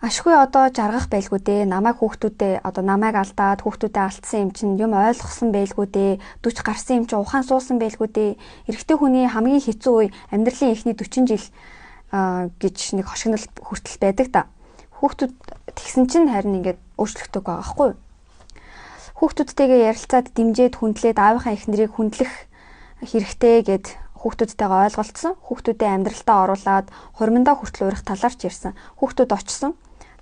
Ашгүй одоо жаргах байлгүй дээ. Намайг алдаад хүүхдүүдэд алдсан юм чинь юм ойлгосон байлгүй дээ. 40 гарсан юм чинь ухаан суусан байлгүй дээ. Эрэгтэй хүний хамгийн хэцүү үе амьдралын эхний 40 жил гэж нэг хошигнол хүртэл байдаг та. Хүүхдүүд тэгсэн чинь харин ингээд өөрчлөгдөг байгаа байхгүй юу? Хүүхдүүдтэйгээ ярилцаад дэмжиж хүндлээд аавынхаа эхнэрийг хүндлэх хэрэгтэй гэд хүүхдүүдтэйгээ ойлголцсон. Хүүхдүүдээ амьдралтаа оруулаад хурминдаа хүртэл урих талаарч ярьсан. Хүүхдүүд очсон.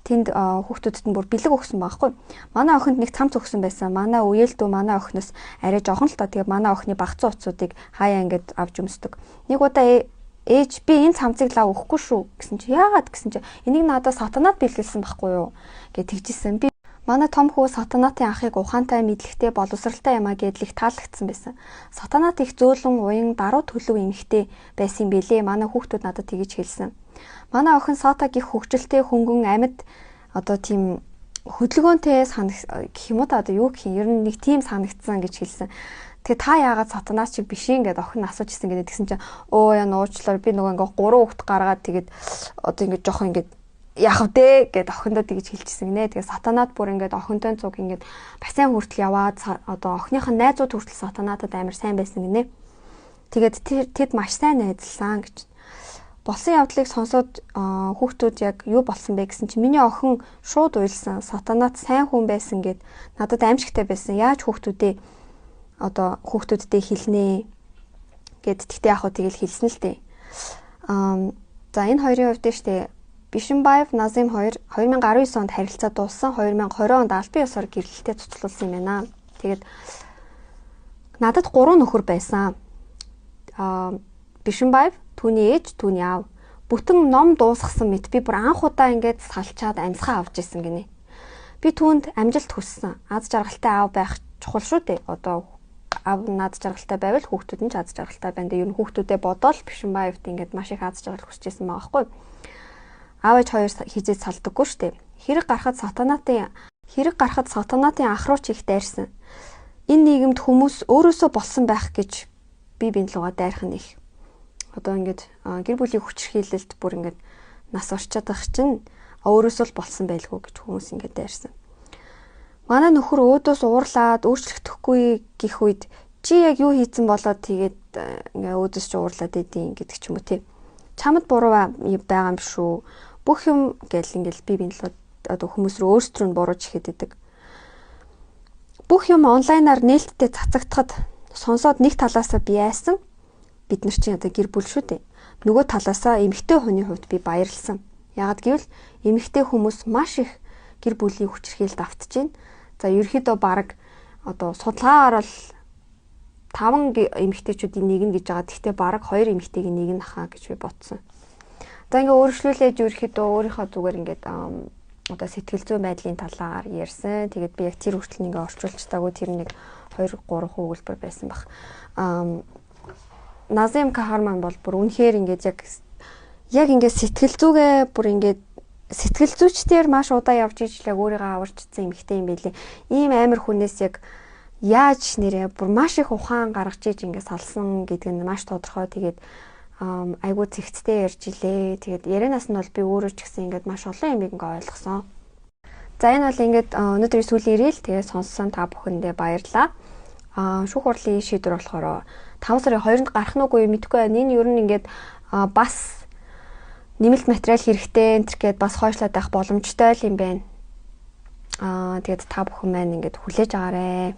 Тэнд хүүхдүүдэд нь бүр бэлэг өгсөн байхгүй. Манай охинд нэг цамц өгсөн байсан. Манай үеэлдүү манай охиноос арай жоохон л та. Тэгээ манай охины багцсан уцуудыг хаяа ингээд авч өмсдөг. Нэг удаа ээж би энэ цамцыг лав өгөхгүй шүү гэсэн чи яагаад гэсэн чи энийг надад сатанат бэлгэлсэн байхгүй юу гэж тэгжсэн. Би манай том хүү сатанатын ахыг ухаантай мэдлэгтэй боловсралтай юмаа гэдэл их таалагдсан байсан. Сатанат их зөөлөн уян даруй төлөв эмэгтэй байсан юм бэлээ. Манай хүүхдүүд надад тэгж хэлсэн. Манай охин Сата гих хөгжилтэй хөнгөн амьд одоо тийм хөдөлгөөнтэй гэх юм уу та одоо юу гэх юм ер нь нэг тийм санагдсан гэж хэлсэн. Тэгээ та яагаад сатанаас чиг биш юм гэд охин асууж ирсэн гэдэг тэгсэн чинь яа нуучлаар би нөгөө ингээ 3 хүүхд гаргаад тэгээд одоо ингээ жоох ингээ яах вэ гэд охиндоо тэгж хэлчихсэн гинэ. Тэгээ сатанаад бүр ингээ охинтой цуг ингээ бассейн хүртэл яваад одоо охиныхын найзууд хүртэл сатанаатад амар сайн байсан гинэ. Тэгээд тэд маш сайн найзлсан гэж. Болсон явдлыг сонсоод хүүхдүүд яг юу болсон бэ гэсэн чинь миний охин шууд уйлсан. Сатанат сайн хүн байсан гэд надад аимшигтай байсан. Яаж хүүхдүүдээ хэлнэ гэд тэгтээ яг хөө тэгэл хэлсэн л дээ. За энэ хоёрын хувьд штэ Бишимбаев, Назим хоёр 2019 онд харилцаа дууссан. 2020 онд албан ёсоор гэрлэлтэд цуцлуулсан юм байна. Тэгээд надад 3 нөхөр байсан. Бишимбаев, түүний ээж, түүний аав. Бүтэн ном дуусгасан мэт би бүр анх удаа ингээд салчаад амьсгаа авч исэн гинэ. Би түүнд амжилт хүссэн. Аз жаргалтай аав байх чухал шүү дээ. Одоо аав над жаргалтай байвал хүүхдүүд нь ч аз жаргалтай байна. Ер нь хүүхдүүдэд бодоол Бишимбаевт ингээд маш их аз жаргал хүсэж исэн байгаа байхгүй. Аав ээж хоёр хизээд салдаггүй шүү дээ. Хэрэг гарахад сатанатын ах руу ч их дайрсан. Энэ нийгэмд хүмүүс өөрөөсөө болсон байх гэж би бинд лугаа дайрах нь их. Одоо ингээд гэр бүлийн хүчирхийлэлд бүр ингээд нас орчоод байх чинь өөрөөсөө л болсон байлгүй гэж хүмүүс ингээд дайрсан. Манай нөхөр өөдөөс уурлаад өөрчлөгдөхгүй гэх үед чи яг юу хийцэн болоод тэгээд ингээ өөдөөс ч уурлаад идэв гэдэг ч юм уу тий. Чамд буруу байгаа юм биш үү? Бүх юм гэл ингээл би бинд л одоо хүмүүс рүү өөрсдрөө нь буруулж ихэд идэг. Бүх юм онлайнаар нээлттэй цацагдахад сонсоод нэг талаасаа би айсан. Бид нар чинь одоо гэр бүл шүү дээ. Нөгөө талаасаа эмэгтэй хүний хувьд би баярлсан. Яагад гэвэл эмэгтэй хүмүүс маш их гэр бүлийн хүчирхийлэлд автж байна. За ерөөхдөө баг одоо судалгаагаар бол 5 эмэгтэйчүүдийн нэг нь гэж байгаа. Гэхдээ баг 2 эмэгтэйгийн нэг нь хаа гэж би бодсон. За ингээ өөрчлүүлээд ерөөхдөө өөрийнхөө зүгээр ингээд одоо сэтгэл зүйн байдлын талаар ярьсан. Тэгээд би яг тэр хүртэл ингээ орчуулчихтаагүй тэр нэг 2-3 өгүүлбэр байсан баг. Назим Кахарман бол бүр үнэхээр ингээд яг ингээд сэтгэл зүгээ бүр ингээд сэтгэл зүйчдээр маш удаа явж ижилээ өөрийгөө аварчсан эмэгтэй юм байлээ. Ийм амар хүнээс яг яаж нэрээ бүр маш их ухаан гаргаж иж ингээд салсан гэдэг нь маш тодорхой. Тэгээд айгуу зэгцтэй ярьж илээ. Тэгээд ярианаас нь бол би өөрөө ч гэсэн ингээд маш олон юм ингээд ойлгосон. За энэ бол ингээд өнөөдрийн сүүлийн ирэл тэгээд сонссон та бүхэндээ баярлалаа. Шүүх хурлын шийдвэр болохоор 5 сарын 2-нд гарах нь үгүй мэдэхгүй байна. Энэ ер нь ингээд бас нэмэлт материал хэрэгтэй энэ гэд бас хойшлоод байх боломжтой л юм байна. Тэгээд та бүхэн маань ингээд хүлээж аваарэ.